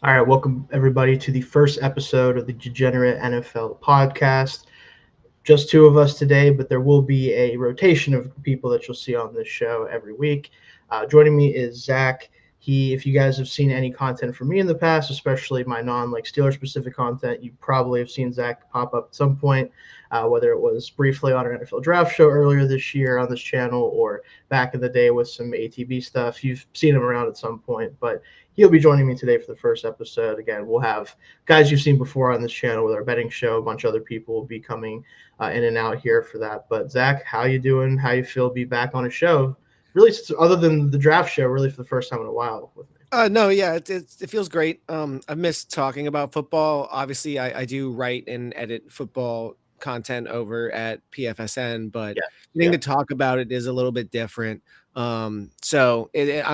All right, welcome everybody to the first episode of the Degenerate NFL podcast. Just two of us today, but there will be a rotation of people that you'll see on this show every week. Joining me is Zach. If you guys have seen any content from me in the past, especially my non Steeler specific content, you probably have seen Zach pop up at some point, whether it was briefly on our NFL draft show earlier this year on this channel or back in the day with some ATB stuff. You've seen him around at some point, but he'll be joining me today for the first episode. Again, we'll have guys you've seen before on this channel with our betting show. A bunch of other people will be coming in and out here for that. But Zach, how you doing? How you feel? Be back on a show? Really, other than the draft show, really for the first time in a while with me. No, yeah, it feels great. I've missed talking about football. Obviously, I do write and edit football content over at PFSN, but Yeah, getting yeah, to talk about it is a little bit different. I'm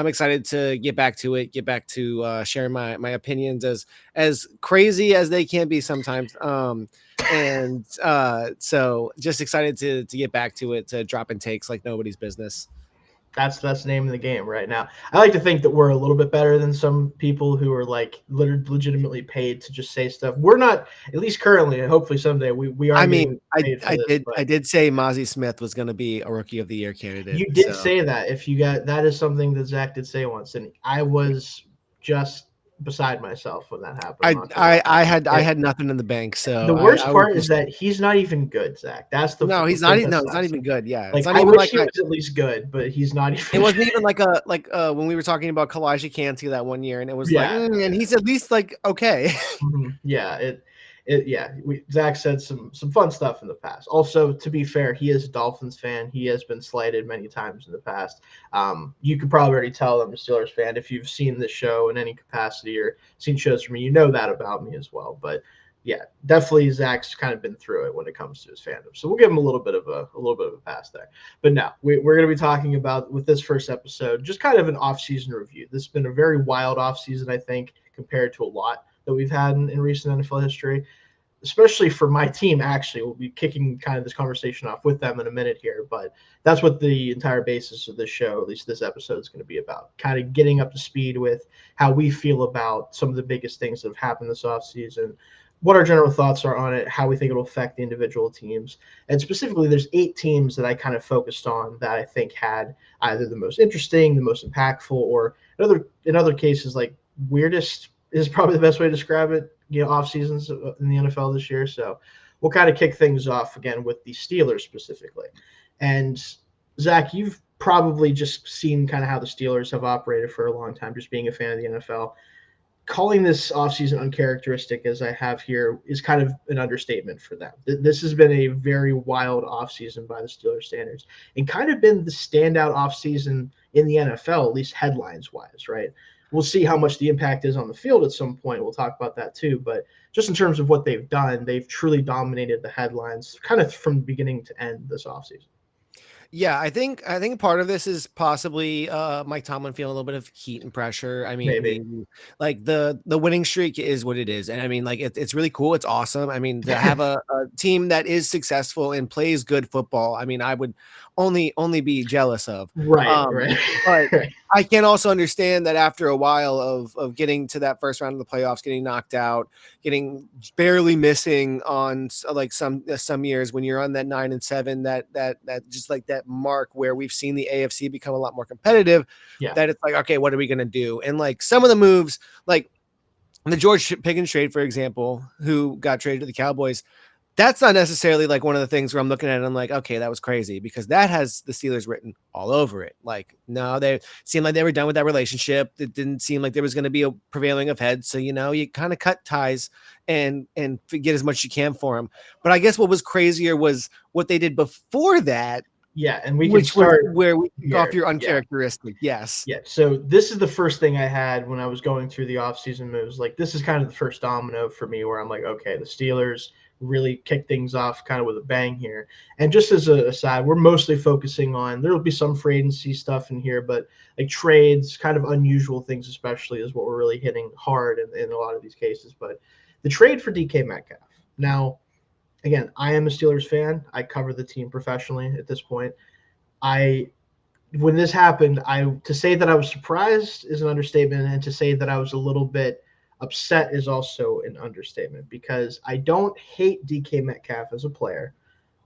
excited to get back to it, get back to sharing my opinions as crazy as they can be sometimes. So just excited to get back to it, to dropping takes like nobody's business. that's the name of the game right now. I like to think that we're a little bit better than some people who are like legitimately paid to just say stuff. We're not, at least currently, and hopefully someday we are I mean, getting I paid for I this. did But I did say Mozzie Smith was gonna be a Rookie of the Year candidate, you did so say that. If you got that is something that Zach did say once, and I was just beside myself when that happened. I'm I not gonna I lie. I had I had nothing in the bank, The so I worst was part is just that he's not even good, Zach. That's the no, the he's not thing e that no, he's not sucks. even good, yeah, it's Like, not I even wish like he a was at least good, but he's not it even wasn't even when we were talking about Kalijah Kancey that one year, and it was like, yeah, and he's at least, like, okay. yeah, Zach said some fun stuff in the past. Also, to be fair, he is a Dolphins fan. He has been slighted many times in the past. You could probably already tell I'm a Steelers fan if you've seen the show in any capacity or seen shows from me. You know that about me as well. But yeah, definitely Zach's kind of been through it when it comes to his fandom. So we'll give him a little bit of a pass there. But no, we're going to be talking about with this first episode just kind of an off-season review. This has been a very wild off-season, I think, compared to a lot that we've had in recent NFL history, especially for my team. Actually, we'll be kicking kind of this conversation off with them in a minute here, but that's what the entire basis of this show, at least this episode, is going to be about. Kind of getting up to speed with how we feel about some of the biggest things that have happened this offseason, what our general thoughts are on it, how we think it'll affect the individual teams. And specifically, there's 8 teams that I kind of focused on that I think had either the most interesting, the most impactful, or in other cases, like weirdest is probably the best way to describe it, off seasons in the NFL this year. So we'll kind of kick things off again with the Steelers specifically. And Zach, you've probably just seen kind of how the Steelers have operated for a long time, just being a fan of the NFL. Calling this offseason uncharacteristic as I have here is kind of an understatement for them. This has been a very wild offseason by the Steelers standards and kind of been the standout offseason in the NFL, at least headlines wise, right? We'll see how much the impact is on the field at some point. We'll talk about that too. But just in terms of what they've done, they've truly dominated the headlines kind of from beginning to end this offseason. Yeah, I think part of this is possibly Mike Tomlin feeling a little bit of heat and pressure. I mean, Maybe. the winning streak is what it is, and I mean, like it's really cool. It's awesome. I mean, to have a team that is successful and plays good football. I mean, I would only be jealous of. Right, Um, right. but I can also understand that after a while of getting to that first round of the playoffs, getting knocked out, getting barely missing on like some years when you're on that 9-7, that just like that mark where we've seen the AFC become a lot more competitive, Yeah. that it's like, okay, what are we gonna do? And like some of the moves, like the George Pickens trade, for example, who got traded to the Cowboys, that's not necessarily like one of the things where I'm looking at it and I'm like, okay, that was crazy, because that has the Steelers written all over it. Like, no, they seemed like they were done with that relationship. It didn't seem like there was going to be a prevailing of heads. So, you kind of cut ties and get as much as you can for them. But I guess what was crazier was what they did before that, Yeah. And we can which was start where we kick off here. your Yeah. uncharacteristic. Yes. Yeah, so this is the first thing I had when I was going through the offseason moves. Like, this is kind of the first domino for me where I'm like, okay, the Steelers really kick things off kind of with a bang here. And just as a aside, we're mostly focusing on, there will be some free agency stuff in here, but like trades, kind of unusual things, especially, is what we're really hitting hard in a lot of these cases. But the trade for DK Metcalf. Now, again, I am a Steelers fan. I cover the team professionally at this point. I when this happened, I to say that I was surprised is an understatement, and to say that I was a little bit Upset is also an understatement because I don't hate DK Metcalf as a player,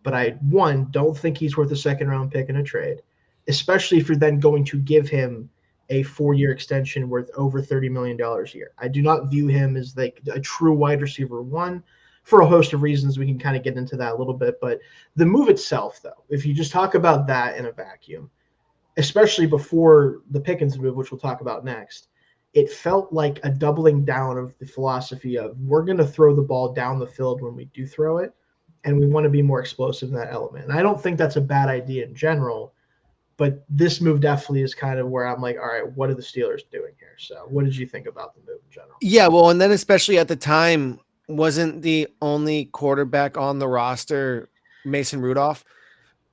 but I, one, don't think he's worth a second round pick in a trade, especially if you're then going to give him a 4-year extension worth over $30 million a year. I do not view him as like a true wide receiver one for a host of reasons. We can kind of get into that a little bit, but the move itself, though, if you just talk about that in a vacuum, especially before the Pickens move, which we'll talk about next, it felt like a doubling down of the philosophy of we're going to throw the ball down the field when we do throw it, and we want to be more explosive in that element. And I don't think that's a bad idea in general, but this move definitely is kind of where I'm like, all right, what are the Steelers doing here? So what did you think about the move in general? Yeah, well, and then especially at the time, wasn't the only quarterback on the roster Mason Rudolph?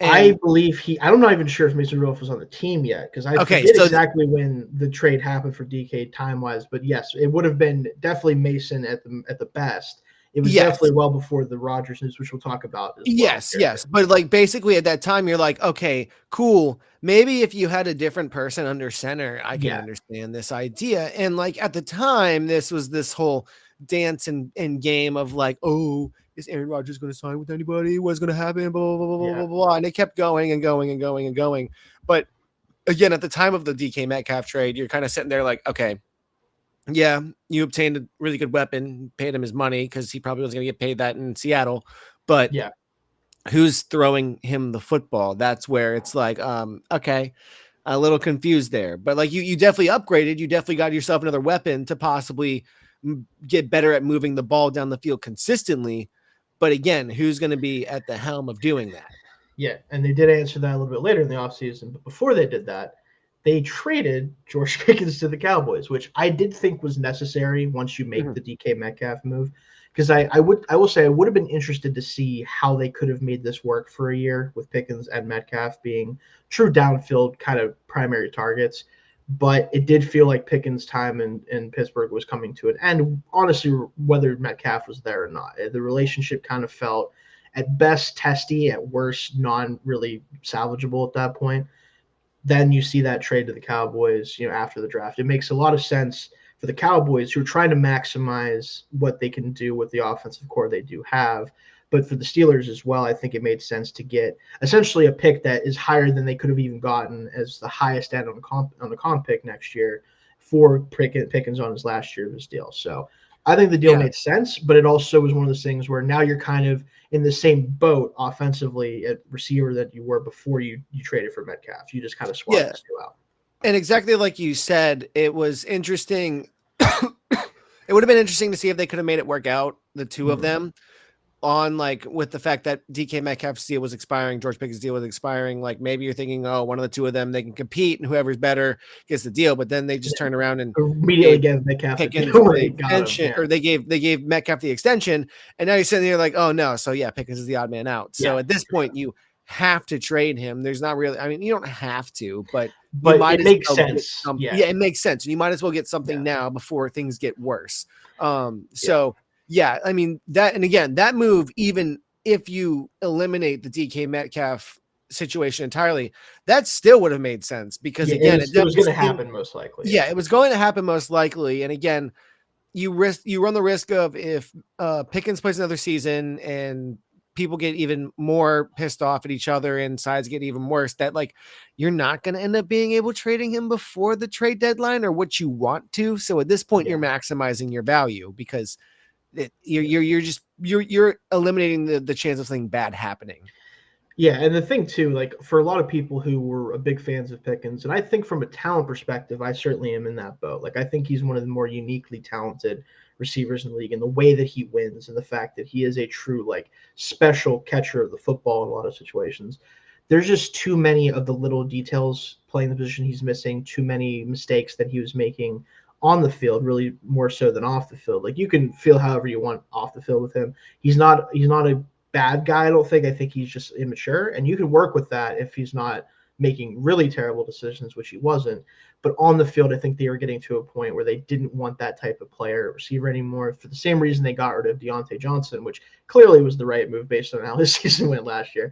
I And believe I'm not even sure if Mason Rudolph was on the team yet because I okay, forget so exactly when the trade happened for DK time wise. But yes, it would have been definitely Mason at the best. It was yes, definitely well before the Rodgers news, which we'll talk about as well. yes. But like basically at that time, you're like, okay, cool. Maybe if you had a different person under center, I can Yeah, understand this idea. And like at the time, this was this whole dance and game of like, oh, is Aaron Rodgers going to sign with anybody? What's going to happen? Blah, blah, blah, blah, yeah, blah, blah. And it kept going and going and going and going. But again, at the time of the DK Metcalf trade, you're kind of sitting there like, okay, yeah, you obtained a really good weapon, paid him his money because he probably was going to get paid that in Seattle. But yeah, who's throwing him the football? That's where it's like, okay, a little confused there. But like you definitely upgraded. You definitely got yourself another weapon to possibly get better at moving the ball down the field consistently. But again, who's going to be at the helm of doing that? yeah. And they did answer that a little bit later in the offseason. But before they did that, they traded George Pickens to the Cowboys, which I did think was necessary once you make Mhm. the DK Metcalf move. Because I will say I would have been interested to see how they could have made this work for a year with Pickens and Metcalf being true downfield kind of primary targets. But it did feel like Pickens' time in Pittsburgh was coming to an end. Honestly, whether Metcalf was there or not, the relationship kind of felt at best testy, at worst non really salvageable at that point. Then you see that trade to the Cowboys, after the draft. It makes a lot of sense for the Cowboys who are trying to maximize what they can do with the offensive core they do have. But for the Steelers as well, I think it made sense to get essentially a pick that is higher than they could have even gotten as the highest end on the comp pick next year for Pickens on his last year of his deal. So I think the deal Yeah. made sense, but it also was one of those things where now you're kind of in the same boat offensively at receiver that you were before you traded for Metcalf. You just kind of swapped Yeah. these two out. And exactly like you said, it was interesting. It would have been interesting to see if they could have made it work out, the two of Mhm. them, on like with the fact that DK Metcalf's deal was expiring, George Pickens' deal was expiring. Like maybe you're thinking, oh, one of the two of them, they can compete and whoever's better gets the deal. But then they just turned around and Immediately gave gave Metcalf the Pickens deal when the they got him. extension, Yeah, or they gave Metcalf the extension, and now you're sitting there like, oh no, so yeah, Pickens is the odd man out. So yeah, at this for sure. point, you have to trade him. There's not really, I mean, you don't have to, but you But might it as makes well get sense. some. Yeah, Yeah, it makes sense. You might as well get something yeah, now before things get worse. yeah, So yeah, I mean that, and again, that move, even if you eliminate the DK Metcalf situation entirely, that still would have made sense because yeah. again, it It was definitely going to seemed, happen most likely. yeah, Yeah, it was going to happen most likely. And again, you run the risk of if Pickens plays another season and people get even more pissed off at each other and sides get even worse, that like you're not going to end up being able trading him before the trade deadline or what you want to. So at this point, yeah, you're maximizing your value because yeah. you're eliminating the chance of something bad happening. Yeah, and the thing too, like for a lot of people who were a big fans of Pickens, and I think from a talent perspective, I certainly am in that boat. Like I think he's one of the more uniquely talented receivers in the league, and the way that he wins, and the fact that he is a true like special catcher of the football in a lot of situations. There's just too many of the little details playing the position he's missing, too many mistakes that he was making on the field, really more so than off the field. Like you can feel however you want off the field with him. He's not a bad guy. I don't think. I think he's just immature, and you can work with that if he's not making really terrible decisions, which he wasn't. But on the field, I think they were getting to a point where they didn't want that type of player receiver anymore. For the same reason they got rid of Deontay Johnson, which clearly was the right move based on how his season went last year.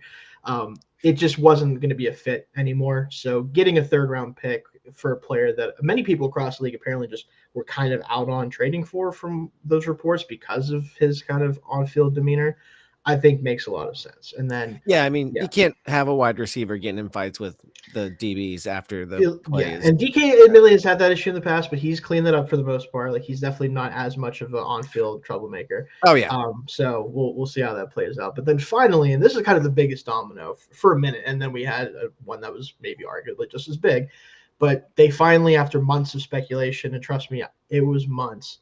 It just wasn't going to be a fit anymore. So getting a third round pick for a player that many people across the league apparently just were kind of out on trading for from those reports because of his kind of on-field demeanor, I think makes a lot of sense. And then, yeah, I mean, you can't have a wide receiver getting in fights with the DBs after the plays. And DK admittedly has had that issue in the past, but he's cleaned that up for the most part. Like he's definitely not as much of an on-field troublemaker. Oh yeah. So we'll see how that plays out. But then finally, and this is kind of the biggest domino for a minute, and then we had one that was maybe arguably just as big, but they finally, after months of speculation, and trust me, it was months,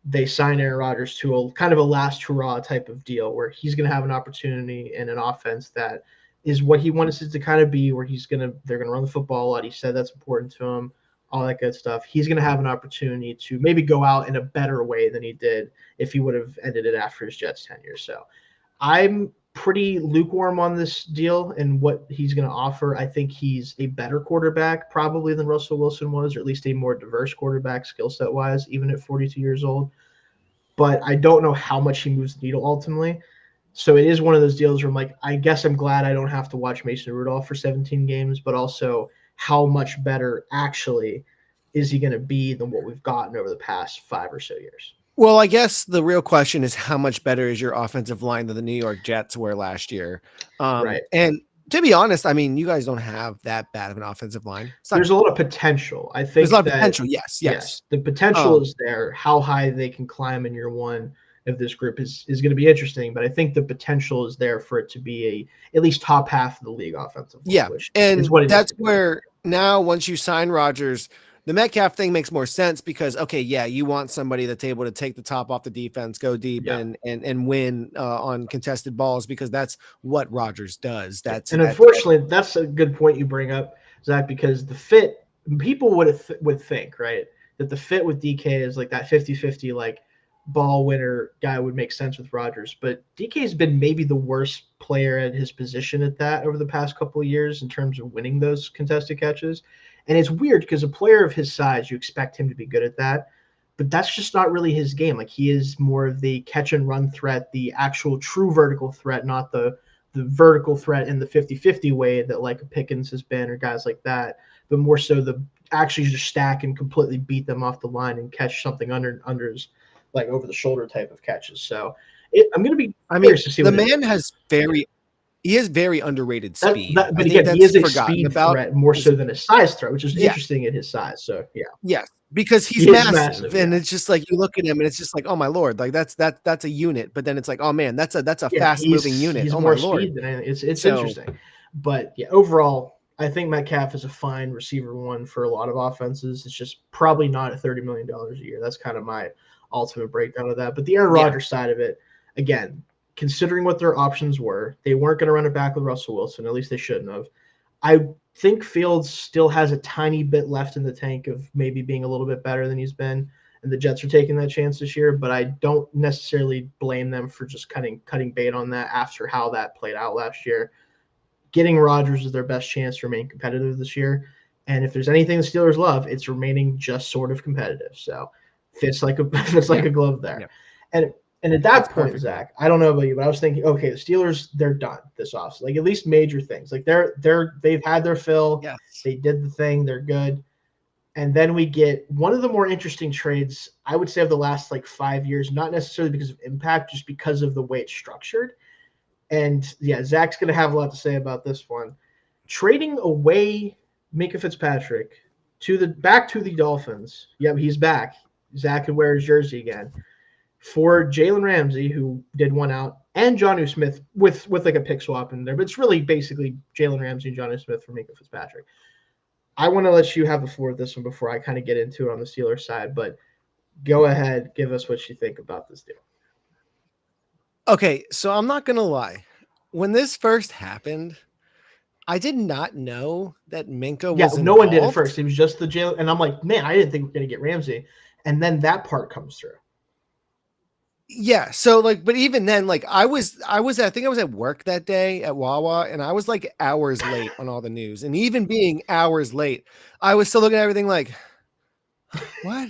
they signed Aaron Rodgers to a kind of a last hurrah type of deal where he's going to have an opportunity in an offense that is what he wants it to kind of be, where they're going to run the football a lot. He said that's important to him, all that good stuff. He's going to have an opportunity to maybe go out in a better way than he did if he would have ended it after his Jets tenure. So I'm pretty lukewarm on this deal and what he's going to offer. I think he's a better quarterback probably than Russell Wilson was, or at least a more diverse quarterback skill set wise, even at 42 years old. But I don't know how much he moves the needle ultimately. So it is one of those deals where I'm like, I guess I'm glad I don't have to watch Mason Rudolph for 17 games, but also how much better actually is he going to be than what we've gotten over the past 5 or so years? Well, I guess the real question is how much better is your offensive line than the New York Jets were last year? Right. And to be honest, I mean, you guys don't have that bad of an offensive line. There's a lot of potential. I think there's a lot of potential. Yes. The potential is there. How high they can climb in year one of this group is going to be interesting, but I think the potential is there for it to be at least top half of the league offensive line. Yeah, and that's where now once you sign Rodgers, the Metcalf thing makes more sense because, okay, yeah, you want somebody that's able to take the top off the defense, go deep, and win on contested balls because that's what Rodgers does. Unfortunately, that's a good point you bring up, Zach, because the fit, people would think, right, that the fit with DK is like that 50-50, like ball winner guy would make sense with Rodgers. But DK has been maybe the worst player at his position at that over the past couple of years in terms of winning those contested catches. And it's weird because a player of his size, you expect him to be good at that, but that's just not really his game. Like he is more of the catch and run threat, the actual true vertical threat, not the vertical threat in the 50-50 way that like a Pickens has been or guys like that, but more so the actually just stack and completely beat them off the line and catch something unders, like over the shoulder type of catches. So I'm going to be curious to see the man he has very underrated speed. But again, he is a speed threat more so than a size threat, which is interesting at his size. So yeah, because he's massive, and it's just like you look at him, and it's just like, oh my lord, like that's a unit. But then it's like, oh man, that's a fast moving unit. He's oh more my lord, speed than anything. It's interesting, but yeah, overall, I think Metcalf is a fine receiver one for a lot of offenses. It's just probably not at $30 million a year. That's kind of my ultimate breakdown of that. But the Aaron Rodgers side of it, again, considering what their options were, they weren't going to run it back with Russell Wilson. At least they shouldn't have. I think Fields still has a tiny bit left in the tank of maybe being a little bit better than he's been, and the Jets are taking that chance this year. But I don't necessarily blame them for just cutting bait on that after how that played out last year. Getting Rodgers is their best chance to remain competitive this year. And if there's anything the Steelers love, it's remaining just sort of competitive. So fits like a glove there. Yeah. And at that point, perfect. Zach, I don't know about you, but I was thinking, okay, the Steelers, they're done this offseason. Like at least major things. Like they've had their fill. Yes. They did the thing. They're good. And then we get one of the more interesting trades, I would say, of the last like 5 years, not necessarily because of impact, just because of the way it's structured. And yeah, Zach's going to have a lot to say about this one. Trading away Minkah Fitzpatrick back to the Dolphins. Yeah, he's back. Zach can wear his jersey again. For Jalen Ramsey, who did one out, and Jonnu Smith with like a pick swap in there. But it's really basically Jalen Ramsey and Jonnu Smith for Minkah Fitzpatrick. I want to let you have the floor with this one before I kind of get into it on the Steelers side. But go ahead, give us what you think about this deal. Okay, so I'm not going to lie. When this first happened, I did not know that Minkah was involved. No one did at first. It was just the Jalen. And I'm like, man, I didn't think we were going to get Ramsey. And then that part comes through. Yeah. So like, but even then, like I think I was at work that day at Wawa, and I was like hours late on all the news. And even being hours late, I was still looking at everything like, what?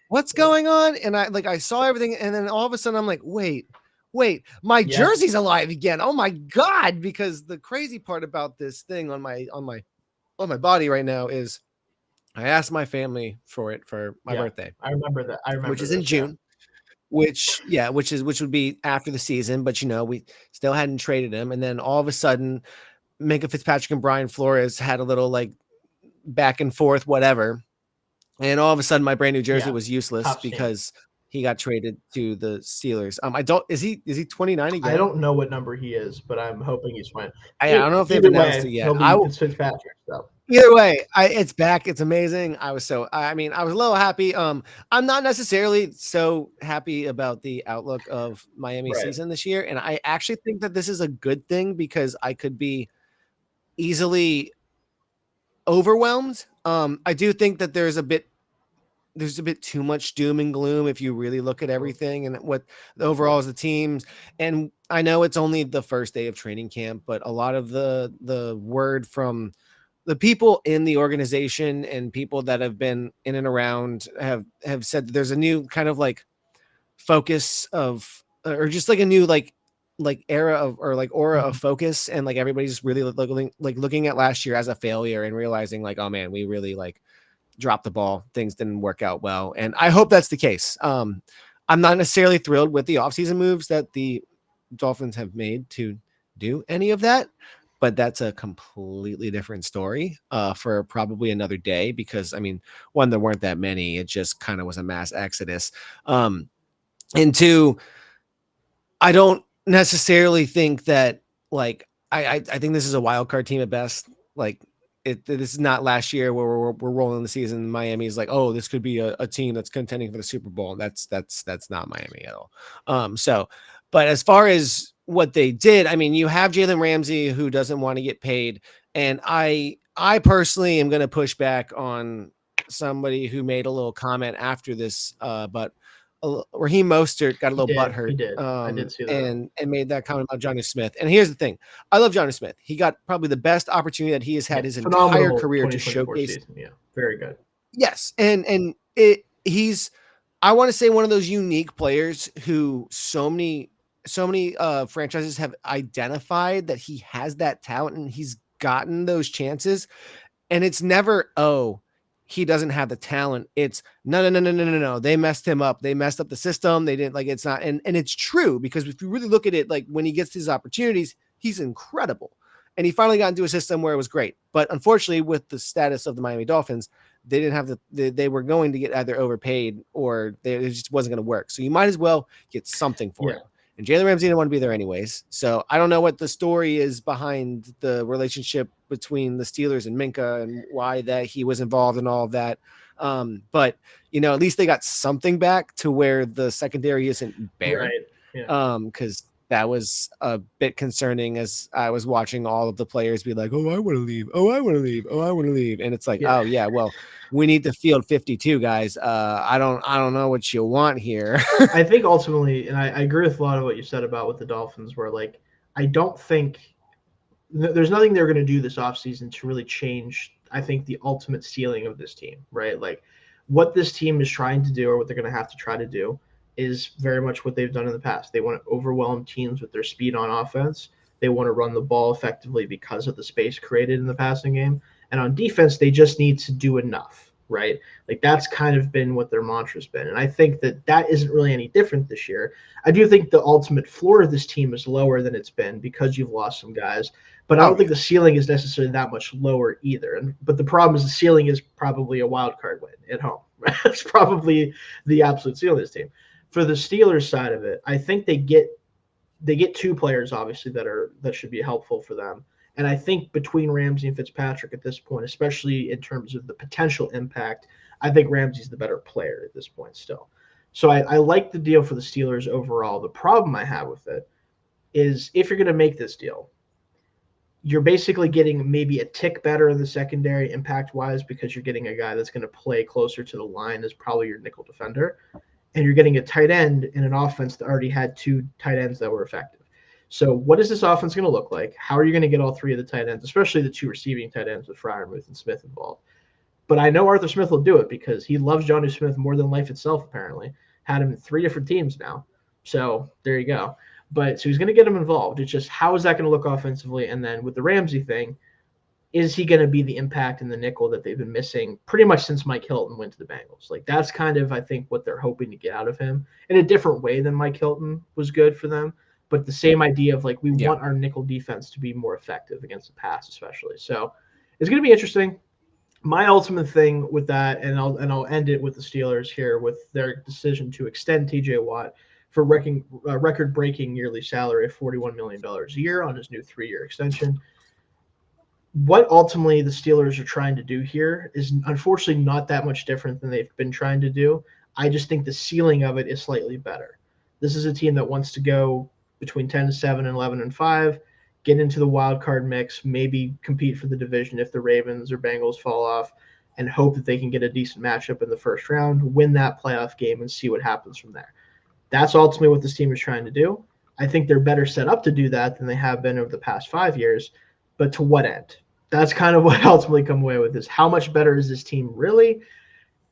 What's going on? And I saw everything, and then all of a sudden I'm like, wait, my jersey's alive again. Oh my God. Because the crazy part about this thing on my on my body right now is I asked my family for it for my Yeah, birthday, I remember that. I which remember is in this. Yeah. June. Which would be after the season, but we still hadn't traded him, and then all of a sudden, Minka Fitzpatrick and Brian Flores had a little like back and forth, whatever, and all of a sudden, my brand new jersey Yeah. was useless Top steam. because he got traded to the Steelers. I don't is he 29 I again? don't know what number he is, but I'm hoping he's fine. I don't know if they've Either announced it way, yet. he'll be Fitzpatrick. So Either way, it's back. It's amazing. I was a little happy. I'm not necessarily so happy about the outlook of Miami right. season this year, and I actually think that this is a good thing because I could be easily overwhelmed. I do think that there's a bit too much doom and gloom if you really look at everything and what the overall is the teams. And I know it's only the first day of training camp, but a lot of the word from the people in the organization and people that have been in and around have said that there's a new kind of like focus of or just like a new like era of or like aura of focus, and like everybody's really looking at last year as a failure and realizing like, oh man, we really like dropped the ball, things didn't work out well, and I hope that's the case. I'm not necessarily thrilled with the offseason moves that the Dolphins have made to do any of that, but that's a completely different story for probably another day, because I mean, one, there weren't that many, it just kind of was a mass exodus. And two, I don't necessarily think that like I think this is a wild card team at best. Like this is not last year where we're rolling the season. Miami is like, oh, this could be a team that's contending for the Super Bowl. That's not Miami at all. But as far as what they did, I mean, you have Jalen Ramsey who doesn't want to get paid, and I personally am going to push back on somebody who made a little comment after this, but Raheem Mostert got a he little did. He butthurt, did. I did see that. and made that comment about Johnny Smith. And here's the thing: I love Johnny Smith. He got probably the best opportunity that he has had Yeah, his entire phenomenal career to 2024 showcase. season. Yeah, very good. Yes, and he's I want to say one of those unique players who so many franchises have identified that he has that talent and he's gotten those chances, and it's never, oh, he doesn't have the talent. It's no. They messed him up. They messed up the system. They didn't, like, it's not, and it's true, because if you really look at it, like when he gets these opportunities, he's incredible. And he finally got into a system where it was great. But unfortunately, with the status of the Miami Dolphins, they didn't have they were going to get either overpaid or it just wasn't going to work. So you might as well get something for him. And Jalen Ramsey didn't want to be there anyways. So I don't know what the story is behind the relationship between the Steelers and Minka and why that he was involved in all of that. But at least they got something back to where the secondary isn't bare. Right. Yeah. Because that was a bit concerning as I was watching all of the players be like, oh, I want to leave. Oh, I want to leave. Oh, I want to leave. And it's like, oh yeah, well, we need to field 52 guys. I don't know what you want here. I think ultimately, and I agree with a lot of what you said about with the Dolphins, where like, I don't think there's nothing they're going to do this offseason to really change, I think, the ultimate ceiling of this team, right? Like what this team is trying to do, or what they're going to have to try to do, is very much what they've done in the past. They want to overwhelm teams with their speed on offense. They want to run the ball effectively because of the space created in the passing game. And on defense, they just need to do enough, right? Like that's kind of been what their mantra's been. And I think that isn't really any different this year. I do think the ultimate floor of this team is lower than it's been because you've lost some guys. But I don't think the ceiling is necessarily that much lower either. But the problem is the ceiling is probably a wild card win at home. It's probably the absolute ceiling of this team. For the Steelers side of it, I think they get two players obviously that should be helpful for them. And I think between Ramsey and Fitzpatrick at this point, especially in terms of the potential impact, I think Ramsey's the better player at this point still. So I like the deal for the Steelers overall. The problem I have with it is if you're going to make this deal, you're basically getting maybe a tick better in the secondary impact-wise because you're getting a guy that's going to play closer to the line as probably your nickel defender. And you're getting a tight end in an offense that already had two tight ends that were effective. So what is this offense going to look like? How are you going to get all three of the tight ends, especially the two receiving tight ends with Freiermuth and Smith involved? But I know Arthur Smith will do it because he loves Johnny Smith more than life itself, apparently. Had him in 3 different teams now. So there you go. But so he's going to get him involved. It's just how is that going to look offensively? And then with the Ramsey thing, is he going to be the impact in the nickel that they've been missing pretty much since Mike Hilton went to the Bengals? Like that's kind of, I think, what they're hoping to get out of him in a different way than Mike Hilton was good for them. But the same idea of like, we want our nickel defense to be more effective against the pass, especially. So it's going to be interesting. My ultimate thing with that, and I'll end it with the Steelers here with their decision to extend TJ Watt for record-breaking yearly salary of $41 million a year on his new 3-year extension. What ultimately the Steelers are trying to do here is unfortunately not that much different than they've been trying to do. I just think the ceiling of it is slightly better. This is a team that wants to go between 10-7 and 11-5, get into the wild card mix, maybe compete for the division if the Ravens or Bengals fall off, and hope that they can get a decent matchup in the first round, win that playoff game, and see what happens from there. That's ultimately what this team is trying to do. I think they're better set up to do that than they have been over the past 5 years. But to what end? That's kind of what ultimately come away with is how much better is this team really?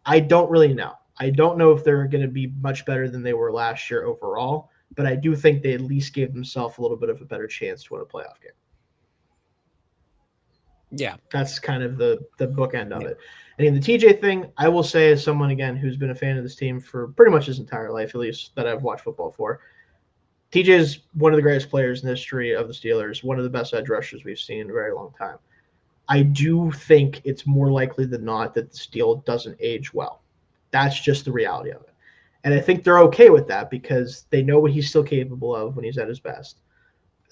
I don't really know. I don't know if they're going to be much better than they were last year overall, but I do think they at least gave themselves a little bit of a better chance to win a playoff game. Yeah. That's kind of the bookend of it. And in the TJ thing, I will say as someone, again, who's been a fan of this team for pretty much his entire life, at least that I've watched football for, TJ is one of the greatest players in the history of the Steelers, one of the best edge rushers we've seen in a very long time. I do think it's more likely than not that this deal doesn't age well. That's just the reality of it. And I think they're okay with that because they know what he's still capable of when he's at his best.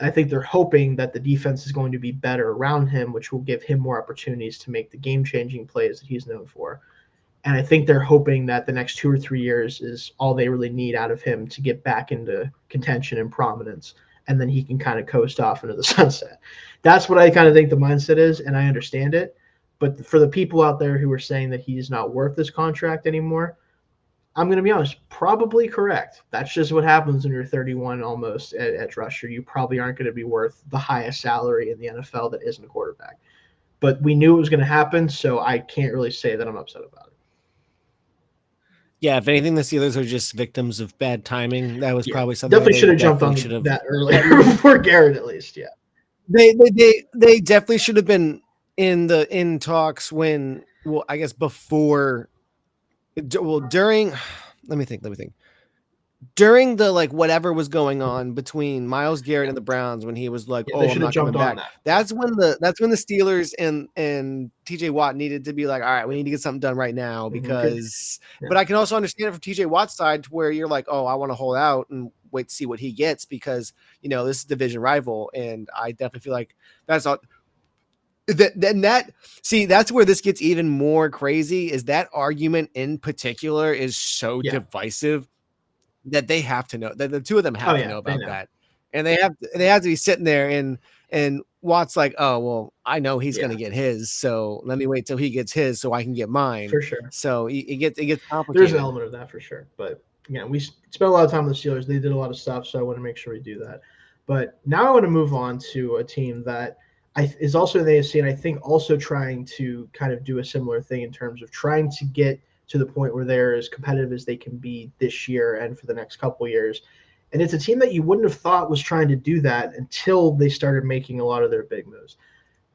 I think they're hoping that the defense is going to be better around him, which will give him more opportunities to make the game-changing plays that he's known for. And I think they're hoping that the next 2 or 3 years is all they really need out of him to get back into contention and prominence, and then he can kind of coast off into the sunset. That's what I kind of think the mindset is, and I understand it. But for the people out there who are saying that he's not worth this contract anymore, I'm going to be honest, probably correct. That's just what happens when you're 31 almost at edge rusher. You probably aren't going to be worth the highest salary in the NFL that isn't a quarterback. But we knew it was going to happen, so I can't really say that I'm upset about it. Yeah, if anything, the Steelers are just victims of bad timing. That was probably something definitely should have jumped on that earlier before Garrett, at least. Yeah, they definitely should have been in talks when, well, I guess before, well, during. Let me think. During the like whatever was going on between Myles Garrett and the Browns when he was like, "Oh, I'm not coming back." That's when the Steelers and TJ Watt needed to be like, "All right, we need to get something done right now," because. Yeah. But I can also understand it from TJ Watt's side to where you're like, "Oh, I want to hold out and wait to see what he gets because this is a division rival," and I definitely feel like that's not. That's where this gets even more crazy. Is that argument in particular is so divisive. That they have to know that the two of them have to know about that, and they have to be sitting there and Watt's like, oh well, I know he's going to get his, so let me wait till he gets his so I can get mine for sure. So it gets complicated. There's an element of that for sure, but again, we spent a lot of time with the Steelers. They did a lot of stuff, so I want to make sure we do that. But now I want to move on to a team that is also in the AFC, and I think also trying to kind of do a similar thing in terms of trying to get to the point where they're as competitive as they can be this year and for the next couple of years. And it's a team that you wouldn't have thought was trying to do that until they started making a lot of their big moves.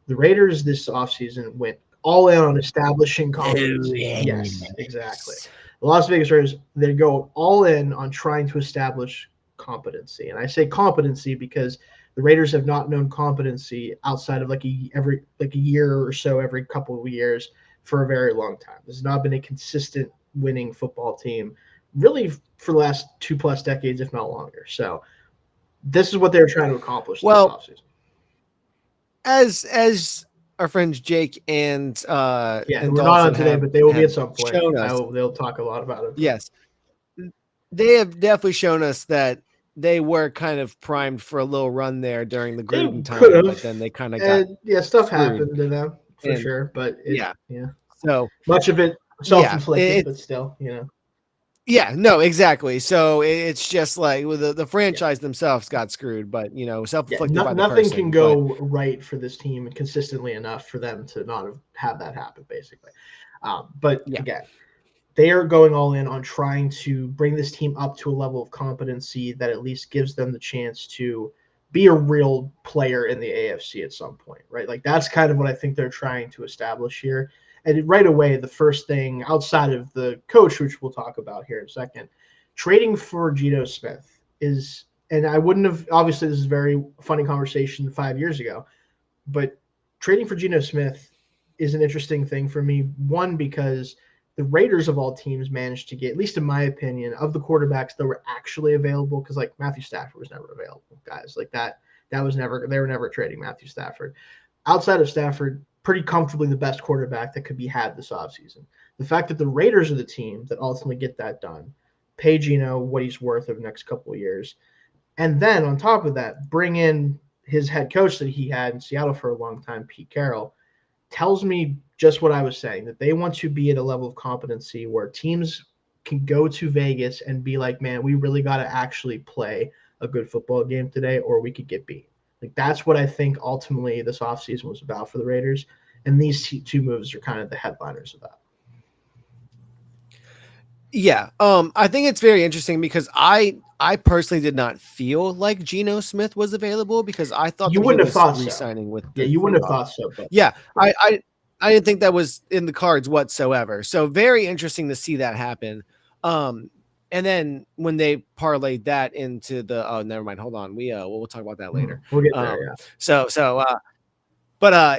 The Raiders this offseason went all in on establishing competency. Yes, exactly. The Las Vegas Raiders, they go all in on trying to establish competency. And I say competency because the Raiders have not known competency outside of like a year or so every couple of years for a very long time. This has not been a consistent winning football team really for the last 2+ decades, if not longer. So this is what they're trying to accomplish this offseason. As our friends Jake and we're not on today, but they will be at some point. They'll talk a lot about it. Yes. They have definitely shown us that they were kind of primed for a little run there during the Gruden time, but then they kind of got stuff happened to them for sure. But so much of it self-inflicted, but still, Yeah, no, exactly. So it's just like the franchise themselves got screwed, but self-inflicted by the nothing person, can go right for this team consistently enough for them to not have that happen, basically. But again, they are going all in on trying to bring this team up to a level of competency that at least gives them the chance to be a real player in the AFC at some point, right? Like that's kind of what I think they're trying to establish here. And right away, the first thing outside of the coach, which we'll talk about here in a second, trading for Geno Smith is, and I wouldn't have, obviously, this is a very funny conversation 5 years ago, but trading for Geno Smith is an interesting thing for me. One, because the Raiders of all teams managed to get, at least in my opinion, of the quarterbacks that were actually available, because like Matthew Stafford was never available, guys. Like that was never, they were never trading Matthew Stafford. Outside of Stafford, pretty comfortably the best quarterback that could be had this offseason. The fact that the Raiders are the team that ultimately get that done, pay Geno what he's worth over the next couple of years, and then on top of that, bring in his head coach that he had in Seattle for a long time, Pete Carroll, tells me just what I was saying, that they want to be at a level of competency where teams can go to Vegas and be like, man, we really got to actually play a good football game today or we could get beat. Like that's what I think ultimately this offseason was about for the Raiders. And these two moves are kind of the headliners of that. Yeah. I think it's very interesting because I personally did not feel like Geno Smith was available because I thought you that wouldn't he have thought was re-signing so. with yeah, you wouldn't have thought so. But yeah, I didn't think that was in the cards whatsoever. So very interesting to see that happen. And then when they parlayed that into the never mind, hold on. We'll talk about that later. We'll get there,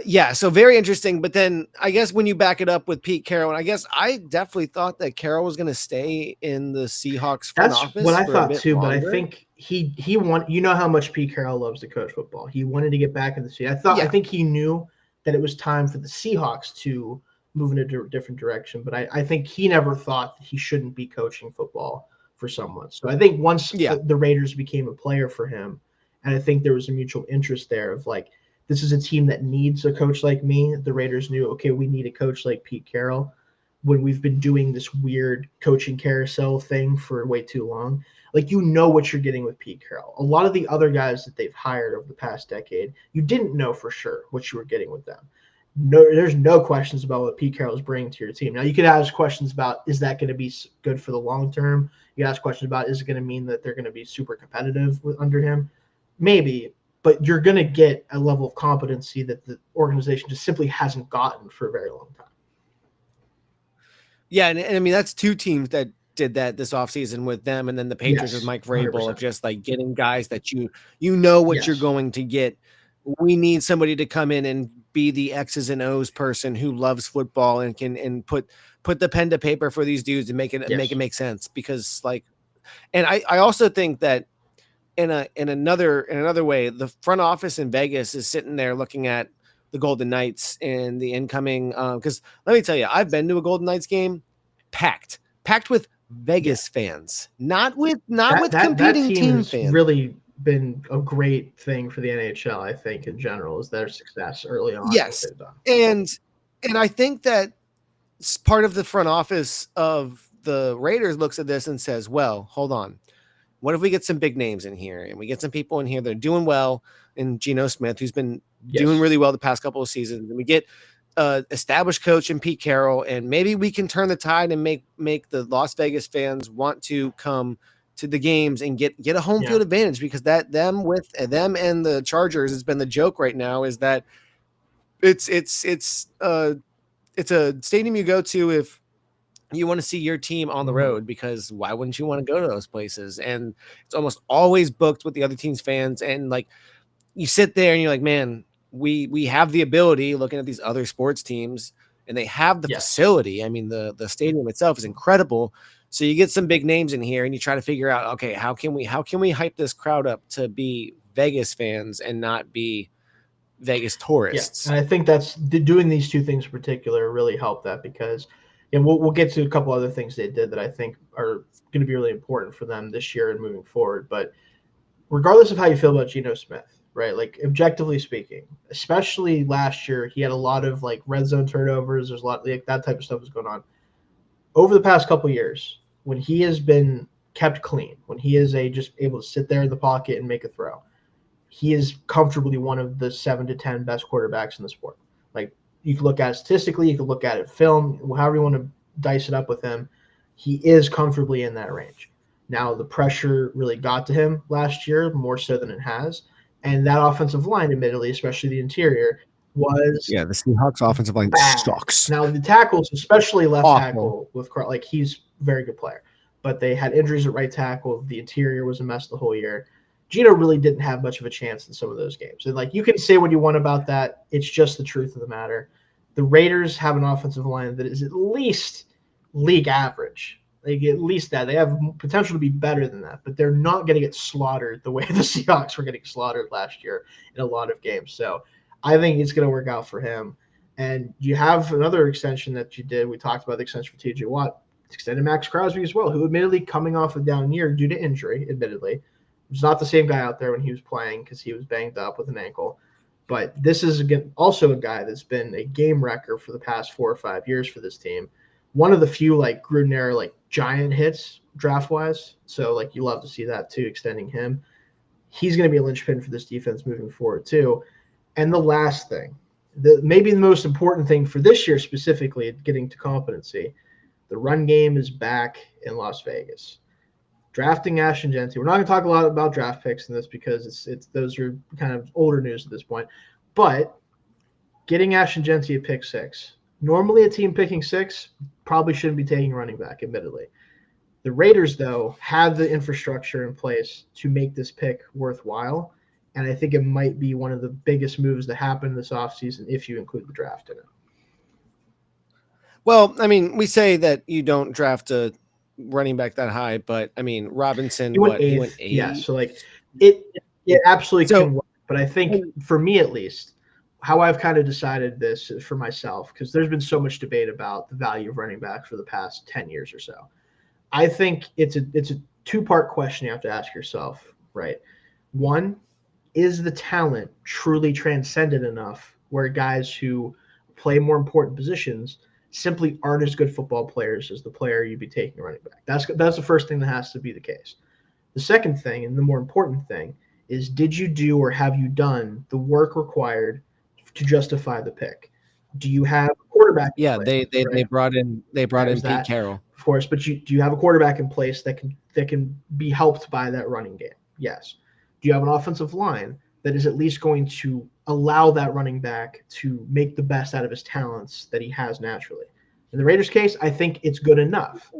yeah. So very interesting. But then I guess when you back it up with Pete Carroll, and I guess I definitely thought that Carroll was going to stay in the Seahawks front office. That's what I thought too, longer. but I think he want, you know how much Pete Carroll loves to coach football. He wanted to get back in the seat. I think he knew that it was time for the Seahawks to move in a different direction, but I think he never thought that he shouldn't be coaching football for someone. So I think once the Raiders became a player for him, and I think there was a mutual interest there of like, this is a team that needs a coach like me. The Raiders knew, okay, we need a coach like Pete Carroll when we've been doing this weird coaching carousel thing for way too long. Like, you know what you're getting with Pete Carroll. A lot of the other guys that they've hired over the past decade, you didn't know for sure what you were getting with them. No, there's no questions about what Pete Carroll is bringing to your team. Now, you could ask questions about, is that going to be good for the long term? You could ask questions about, is it going to mean that they're going to be super competitive under him? Maybe, but you're going to get a level of competency that the organization just simply hasn't gotten for a very long time. Yeah, and I mean, that's two teams that did that this offseason with them, and then the Patriots with Mike Vrabel 100%. of just like getting guys that you know what you're going to get. We need somebody to come in and be the X's and O's person who loves football and can put the pen to paper for these dudes and make it make sense. Because like, and I also think that in another way, the front office in Vegas is sitting there looking at the Golden Knights and the incoming. Because let me tell you, I've been to a Golden Knights game, packed with Vegas fans, not with competing team fans. Really been a great thing for the NHL, I think, in general, is their success early on. Yes, and I think that part of the front office of the Raiders looks at this and says, well, hold on. What if we get some big names in here and we get some people in here that are doing well, and Geno Smith, who's been doing really well the past couple of seasons, and we get established coach in Pete Carroll, and maybe we can turn the tide and make the Las Vegas fans want to come to the games and get a home field advantage, because that them and the Chargers has been the joke right now, is that it's a stadium you go to if you want to see your team on the road, because why wouldn't you want to go to those places? And it's almost always booked with the other team's fans. And like, you sit there and you're like, man, we have the ability, looking at these other sports teams, and they have the facility. I mean, the stadium itself is incredible. So you get some big names in here and you try to figure out, okay, how can we hype this crowd up to be Vegas fans and not be Vegas tourists? And I think that's doing these two things in particular really helped that, because and we'll get to a couple other things they did that I think are going to be really important for them this year and moving forward. But regardless of how you feel about Geno Smith, right? Like, objectively speaking, especially last year, he had a lot of like red zone turnovers. There's a lot like that type of stuff is going on. Over the past couple of years, when he has been kept clean, when he is just able to sit there in the pocket and make a throw, he is comfortably one of the 7 to 10 best quarterbacks in the sport. Like, you can look at it statistically, you can look at it film, however you want to dice it up with him. He is comfortably in that range. Now, the pressure really got to him last year, more so than it has. And that offensive line, admittedly, especially the interior, was the Seahawks offensive line bad. sucks. Now the tackles, especially left Awful. tackle with like he's a very good player, but they had injuries at right tackle. The interior was a mess the whole year. Gino really didn't have much of a chance in some of those games. And like you can say what you want about that, it's just the truth of the matter. The Raiders have an offensive line that is at least league average. Like at least that they have potential to be better than that, but they're not going to get slaughtered the way the Seahawks were getting slaughtered last year in a lot of games. So I think it's going to work out for him. And you have another extension that you did. We talked about the extension for TJ Watt. It's extended Max Crosby as well, who admittedly coming off a down year due to injury, admittedly. Was not the same guy out there when he was playing because he was banged up with an ankle. But this is again also a guy that's been a game wrecker for the past 4 or 5 years for this team. One of the few like Gruden-era like giant hits draft wise. So like you love to see that too, extending him. He's going to be a linchpin for this defense moving forward too. And the last thing, maybe the most important thing for this year specifically, getting to competency, the run game is back in Las Vegas. Drafting Ashton Jeanty. We're not going to talk a lot about draft picks in this because it's those are kind of older news at this point. But getting Ashton Jeanty at pick 6. Normally a team picking 6 probably shouldn't be taking running back, admittedly. The Raiders, though, have the infrastructure in place to make this pick worthwhile. And I think it might be one of the biggest moves that happen this offseason if you include the draft in it. Well, I mean, we say that you don't draft a running back that high, but I mean, Robinson, he went eighth. Yeah, so like it absolutely can work. But I think for me at least, how I've kind of decided this for myself, because there's been so much debate about the value of running backs for the past 10 years or so. I think it's a 2-part question you have to ask yourself, right? One, is the talent truly transcendent enough where guys who play more important positions simply aren't as good football players as the player you'd be taking running back? That's the first thing that has to be the case. The second thing, and the more important thing, is did you do or have you done the work required to justify the pick? Do you have a quarterback? Yeah, they brought in Pete Carroll, of course, but do you have a quarterback in place that can be helped by that running game? Yes. Do you have an offensive line that is at least going to allow that running back to make the best out of his talents that he has naturally? In the Raiders' case, I think it's good enough.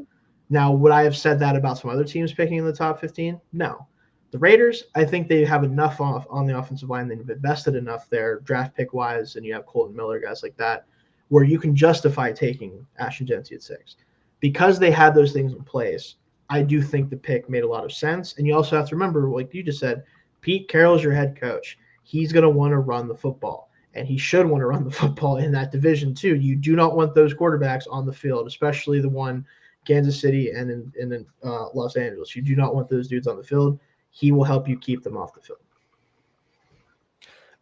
Now, would I have said that about some other teams picking in the top 15? No. The Raiders, I think they have enough on the offensive line. They've invested enough there, draft pick-wise, and you have Colton Miller, guys like that, where you can justify taking Ashton Jeanty at 6. Because they had those things in place, I do think the pick made a lot of sense. And you also have to remember, like you just said, Pete Carroll's your head coach. He's going to want to run the football, and he should want to run the football in that division too. You do not want those quarterbacks on the field, especially the one Kansas City and in Los Angeles. You do not want those dudes on the field. He will help you keep them off the field.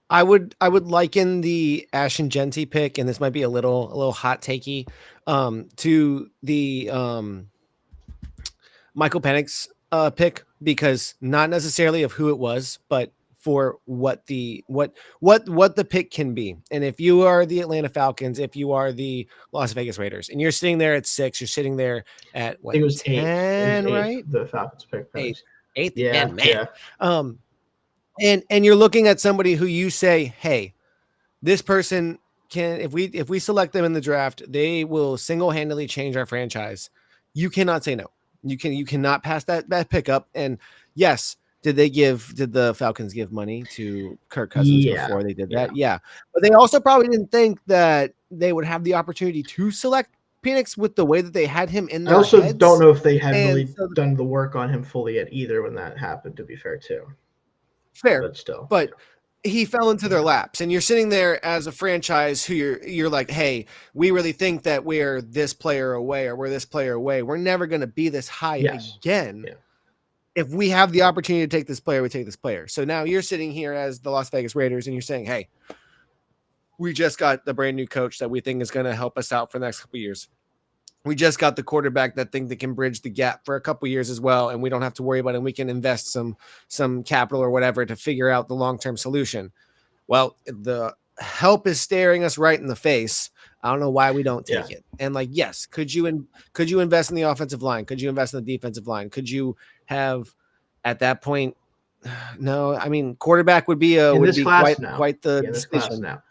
I would liken the Ashton Jeanty pick, and this might be a little hot takey, to the Michael Penix pick, because not necessarily of who it was, but for what the pick can be. And if you are the Atlanta Falcons, if you are the Las Vegas Raiders, and you're sitting there at 6, you're sitting there at what, I think it was 10, 8, right? The Falcons pick. 8th, yeah, man. Yeah. And you're looking at somebody who you say, hey, this person can, if we select them in the draft, they will single-handedly change our franchise. You cannot say no. You cannot pass that pickup. And yes, did the Falcons give money to Kirk Cousins before they did that? Yeah. But they also probably didn't think that they would have the opportunity to select Penix with the way that they had him in their I also heads. don't know if they had really done the work on him fully yet either when that happened, to be fair too. Fair. But still. But he fell into their laps, and you're sitting there as a franchise who you're like, hey, we really think that we're this player away, or we're this player away. We're never going to be this high again. Yeah. If we have the opportunity to take this player, we take this player. So now you're sitting here as the Las Vegas Raiders, and you're saying, hey, we just got the brand new coach that we think is going to help us out for the next couple of years. We just got the quarterback that think that can bridge the gap for a couple of years as well, and we don't have to worry about it. And we can invest some capital or whatever to figure out the long-term solution. Well, the help is staring us right in the face. I don't know why we don't take it. And like, yes, could you invest in the offensive line? Could you invest in the defensive line? Could you have at that point No, I mean quarterback would be in this class quite the in this class decision. now.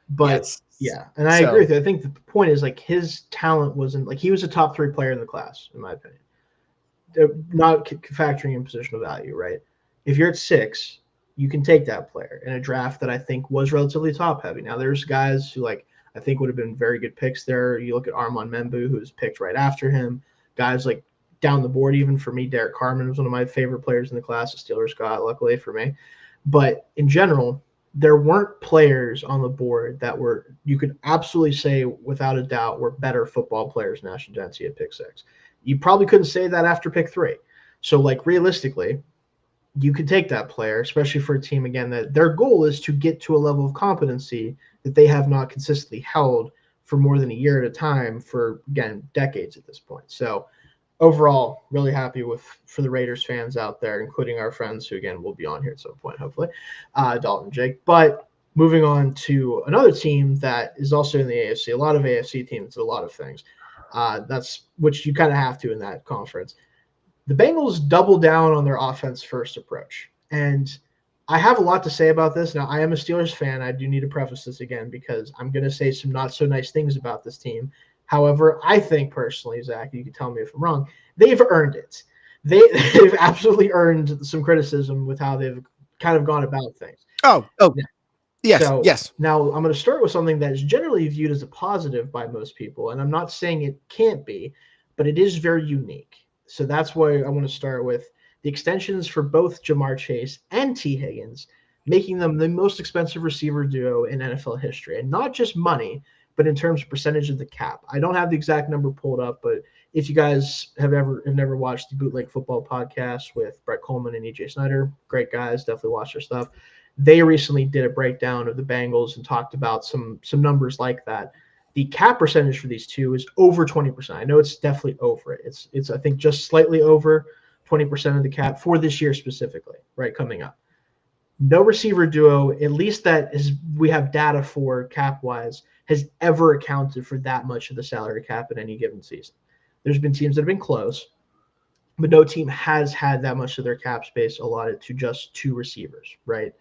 But Yes. yeah, and I agree So with you. I think the point is like his talent wasn't like he was a top 3 player in the class, in my opinion. Not factoring in positional value, right? If you're at 6, you can take that player in a draft that I think was relatively top heavy. Now there's guys who like I think would have been very good picks there. You look at Armand Membu, who was picked right after him. Guys like down the board, even for me, Derek Carman was one of my favorite players in the class. The Steelers got, luckily for me. But in general, there weren't players on the board that were you could absolutely say without a doubt were better football players in National Dynasty at pick 6. You probably couldn't say that after pick 3. So like realistically, you could take that player, especially for a team again that their goal is to get to a level of competency that they have not consistently held for more than a year at a time for again decades at this point. So overall, really happy for the Raiders fans out there, including our friends who again will be on here at some point, hopefully, Dalton, Jake. But moving on to another team that is also in the AFC, a lot of AFC teams, a lot of things. That's which you kind of have to in that conference. The Bengals double down on their offense first approach, and I have a lot to say about this. Now, I am a Steelers fan. I do need to preface this again because I'm going to say some not so nice things about this team. However, I think personally, Zach, you can tell me if I'm wrong, they've earned it. They've absolutely earned some criticism with how they've kind of gone about things. Oh, yes, So yes. now I'm going to start with something that is generally viewed as a positive by most people, and I'm not saying it can't be, but it is very unique. So that's why I want to start with the extensions for both Jamar Chase and T. Higgins, making them the most expensive receiver duo in NFL history, and not just money, but in terms of percentage of the cap. I don't have the exact number pulled up, but if you guys have never watched the Bootleg Football podcast with Brett Coleman and EJ Snyder, great guys, definitely watch their stuff. They recently did a breakdown of the Bengals and talked about some numbers like that. The cap percentage for these two is over 20%. I know it's definitely over it. It's I think just slightly over 20% of the cap for this year specifically, right, coming up. No receiver duo, at least that is we have data for cap-wise, has ever accounted for that much of the salary cap in any given season. There's been teams that have been close, but no team has had that much of their cap space allotted to just 2 receivers, right?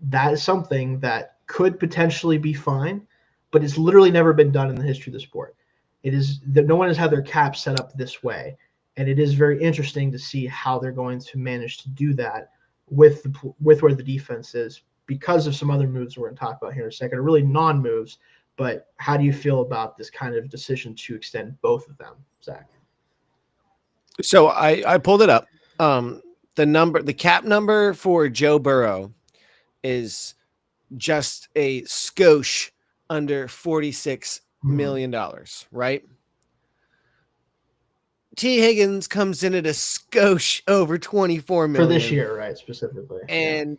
That is something that could potentially be fine, but it's literally never been done in the history of the sport. It is that no one has had their cap set up this way, and it is very interesting to see how they're going to manage to do that with where the defense is because of some other moves we're going to talk about here in a second, or really non-moves. But how do you feel about this kind of decision to extend both of them, Zach? So I pulled it up. The cap number for Joe Burrow is just a skosh under $46 million, right? T. Higgins comes in at a skosh over 24 million for this year, right? Specifically, and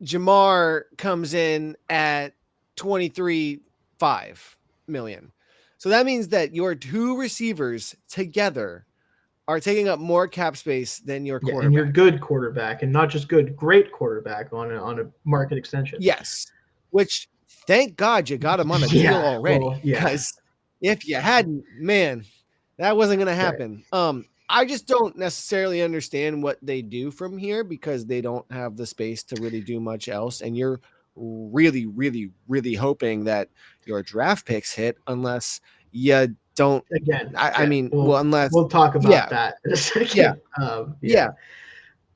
Jamar comes in at 23.5 million. So that means that your 2 receivers together are taking up more cap space than your quarterback. And your good quarterback, and not just good, great quarterback on a market extension. Yes, which thank God you got him on a deal already. Because if you hadn't, man, that wasn't going to happen. Right. I just don't necessarily understand what they do from here because they don't have the space to really do much else. And you're really, really, really hoping that your draft picks hit unless you don't. Again, I mean, unless we'll talk about that in a second. Yeah.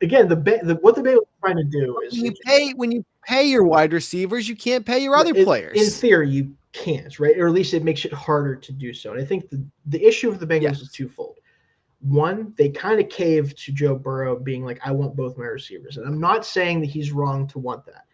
Again, what the Bengals are trying to do is when you pay your wide receivers, you can't pay your other players. In theory, you can't, right? Or at least it makes it harder to do so. And I think the issue of the Bengals is twofold. One, they kind of caved to Joe Burrow being like, I want both my receivers. And I'm not saying that he's wrong to want that,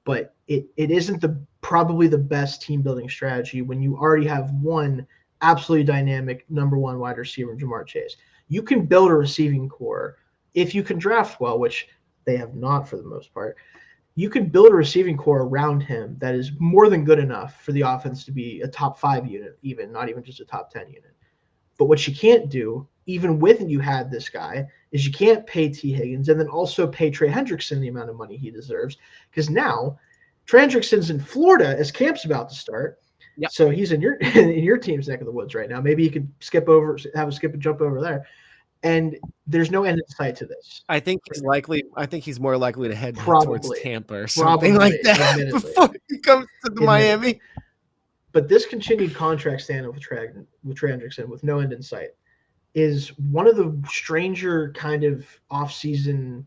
but it isn't probably the best team building strategy when you already have one absolutely dynamic number 1 wide receiver in Jamar Chase. You can build a receiving core if you can draft well, which they have not for the most part. You can build a receiving core around him that is more than good enough for the offense to be a top 5 unit, even not even just a top 10 unit. But what you can't do, even with you had this guy, is you can't pay T. Higgins and then also pay Trey Hendrickson the amount of money he deserves. Because now Trey Hendrickson's in Florida as camp's about to start. Yep. So he's in your team's neck of the woods right now. Maybe you could skip and jump over there. And there's no end in sight to this. I think he's more likely to head towards Probably. Tampa or something like that Admittedly. before he comes to the Miami. But this continued contract standoff with Trey Hendrickson with no end in sight is one of the stranger kind of offseason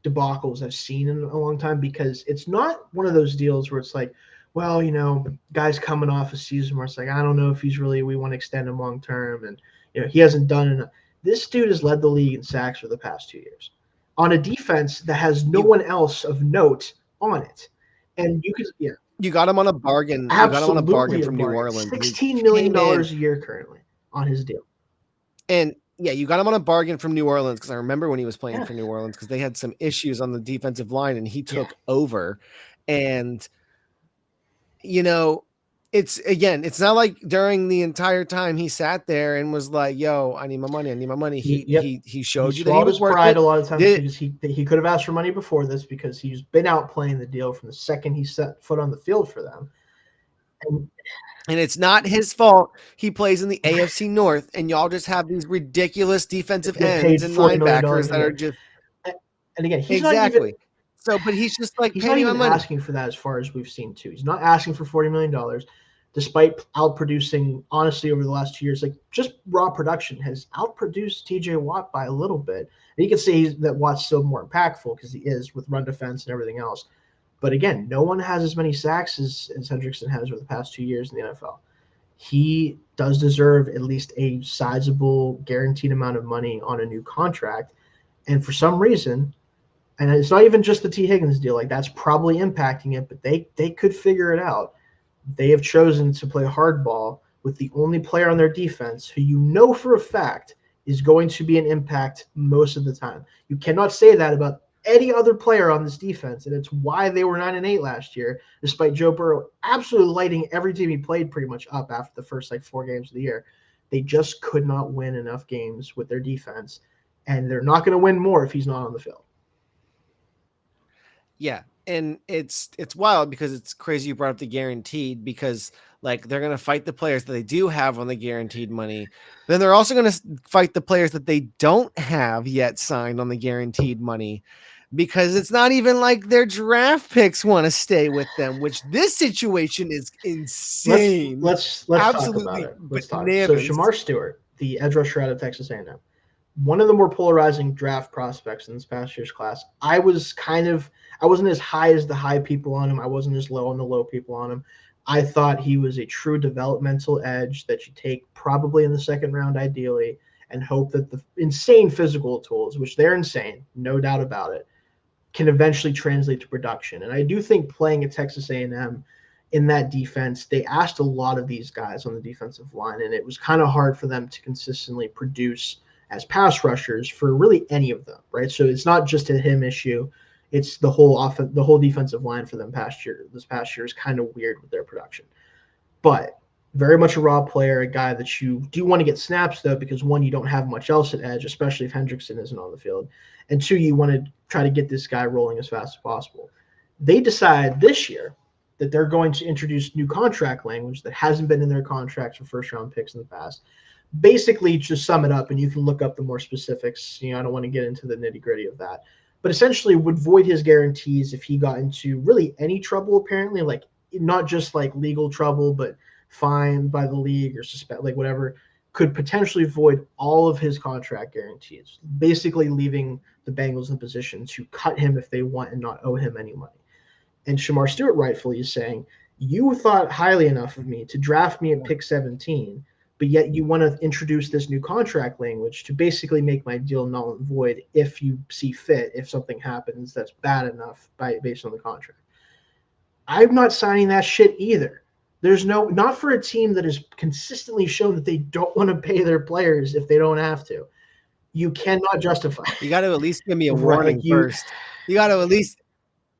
debacles I've seen in a long time, because it's not one of those deals where it's like, well, guys coming off a season where it's like, I don't know if we want to extend him long term, and he hasn't done enough. This dude has led the league in sacks for the past 2 years on a defense that has no one else of note on it. And you got him on a bargain. Absolutely, you got him on a bargain from New Orleans. $16 million a year currently on his deal. And yeah, you got him on a bargain from New Orleans, because I remember when he was playing for New Orleans, because they had some issues on the defensive line and he took over. And, it's not like during the entire time he sat there and was like, yo, I need my money. He showed you that he was his pride a lot of times because he could have asked for money before this, because he's been out playing the deal from the second he set foot on the field for them. And it's not his fault. He plays in the AFC North, and y'all just have these ridiculous defensive ends and linebackers that are just. And again, he's exactly. Not even, so, but he's just like, he's not even asking for that as far as we've seen too. He's not asking for $40 million, despite outproducing, honestly, over the last 2 years. Like, just raw production has outproduced TJ Watt by a little bit. And you can say that Watt's still more impactful because he is with run defense and everything else. But again, no one has as many sacks as Hendrickson has over the past 2 years in the NFL. He does deserve at least a sizable guaranteed amount of money on a new contract. And for some reason, and it's not even just the T. Higgins deal, like that's probably impacting it, but they could figure it out. They have chosen to play hardball with the only player on their defense who for a fact is going to be an impact most of the time. You cannot say that about any other player on this defense, and it's why they were 9-8 last year, despite Joe Burrow absolutely lighting every team he played pretty much up after the first 4 games of the year. They just could not win enough games with their defense, and they're not going to win more if he's not on the field. Yeah, and it's wild because it's crazy you brought up the guaranteed, because they're going to fight the players that they do have on the guaranteed money. Then they're also going to fight the players that they don't have yet signed on the guaranteed money, because it's not even like their draft picks want to stay with them, which this situation is insane. Let's talk about it. Let's talk. So Shamar Stewart, the edge rusher out of Texas A&M, one of the more polarizing draft prospects in this past year's class. I wasn't as high as the high people on him. I wasn't as low on the low people on him. I thought he was a true developmental edge that you take probably in the second round ideally, and hope that the insane physical tools, which they're insane, no doubt about it, can eventually translate to production. And I do think playing at Texas A&M in that defense, they asked a lot of these guys on the defensive line, and it was kind of hard for them to consistently produce as pass rushers for really any of them, right? So it's not just a him issue. It's the whole defensive line for them this past year is kind of weird with their production. But very much a raw player, a guy that you do want to get snaps, though, because one, you don't have much else at edge, especially if Hendrickson isn't on the field. And two, you want to try to get this guy rolling as fast as possible. They decide this year that they're going to introduce new contract language that hasn't been in their contracts for first-round picks in the past. Basically, just sum it up, and you can look up the more specifics. I don't want to get into the nitty-gritty of that. But essentially would void his guarantees if he got into really any trouble, apparently, not just legal trouble, but fined by the league or whatever, could potentially void all of his contract guarantees, basically leaving the Bengals in a position to cut him if they want and not owe him any money. And Shamar Stewart rightfully is saying, you thought highly enough of me to draft me at pick 17, but yet you want to introduce this new contract language to basically make my deal null and void if you see fit, if something happens that's bad enough based on the contract. I'm not signing that shit either. There's not for a team that has consistently shown that they don't want to pay their players if they don't have to. You cannot justify. You got to at least give me a warning first. You got to at least.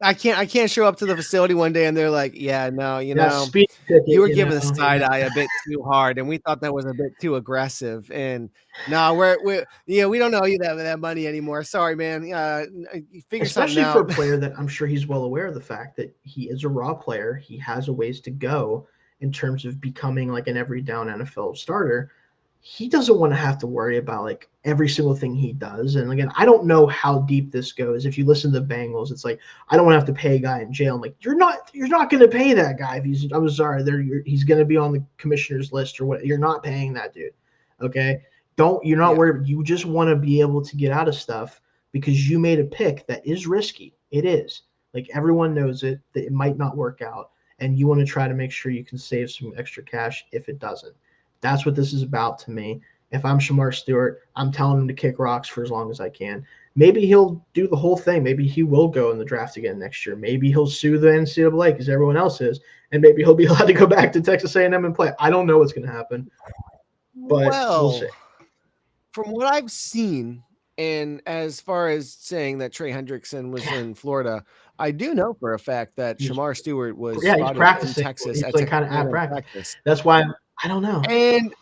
I can't show up to the facility one day and they're like, yeah, no, you were giving the side eye a bit too hard, and we thought that was a bit too aggressive. And no, we don't know you that money anymore. Sorry, man. Figure Especially something out. for a player that I'm sure he's well aware of the fact that he is a raw player. He has a ways to go in terms of becoming an every down NFL starter. he doesn't want to have to worry about like every single thing he does. And again, I don't know how deep this goes. If you listen to the Bengals, it's like, I don't want to have to pay a guy in jail. I'm like, you're not going to pay that guy. If I'm sorry, he's going to be on the commissioner's list or what. You're not paying that dude. Okay. You're not worried. You just want to be able to get out of stuff because you made a pick that is risky. It is. Like, everyone knows it, that it might not work out. And you want to try to make sure you can save some extra cash if it doesn't. That's what this is about to me. If I'm Shamar Stewart, I'm telling him to kick rocks for as long as I can. Maybe he'll do the whole thing. Maybe he will go in the draft again next year. Maybe he'll sue the NCAA because everyone else is, and maybe he'll be allowed to go back to Texas A&M and play. I don't know what's going to happen, but we'll see. From what I've seen, and as far as saying that Trey Hendrickson was in Florida, I do know for a fact that Shamar Stewart was he's practicing in Texas. He's like kind of at practice. That's why I don't know. And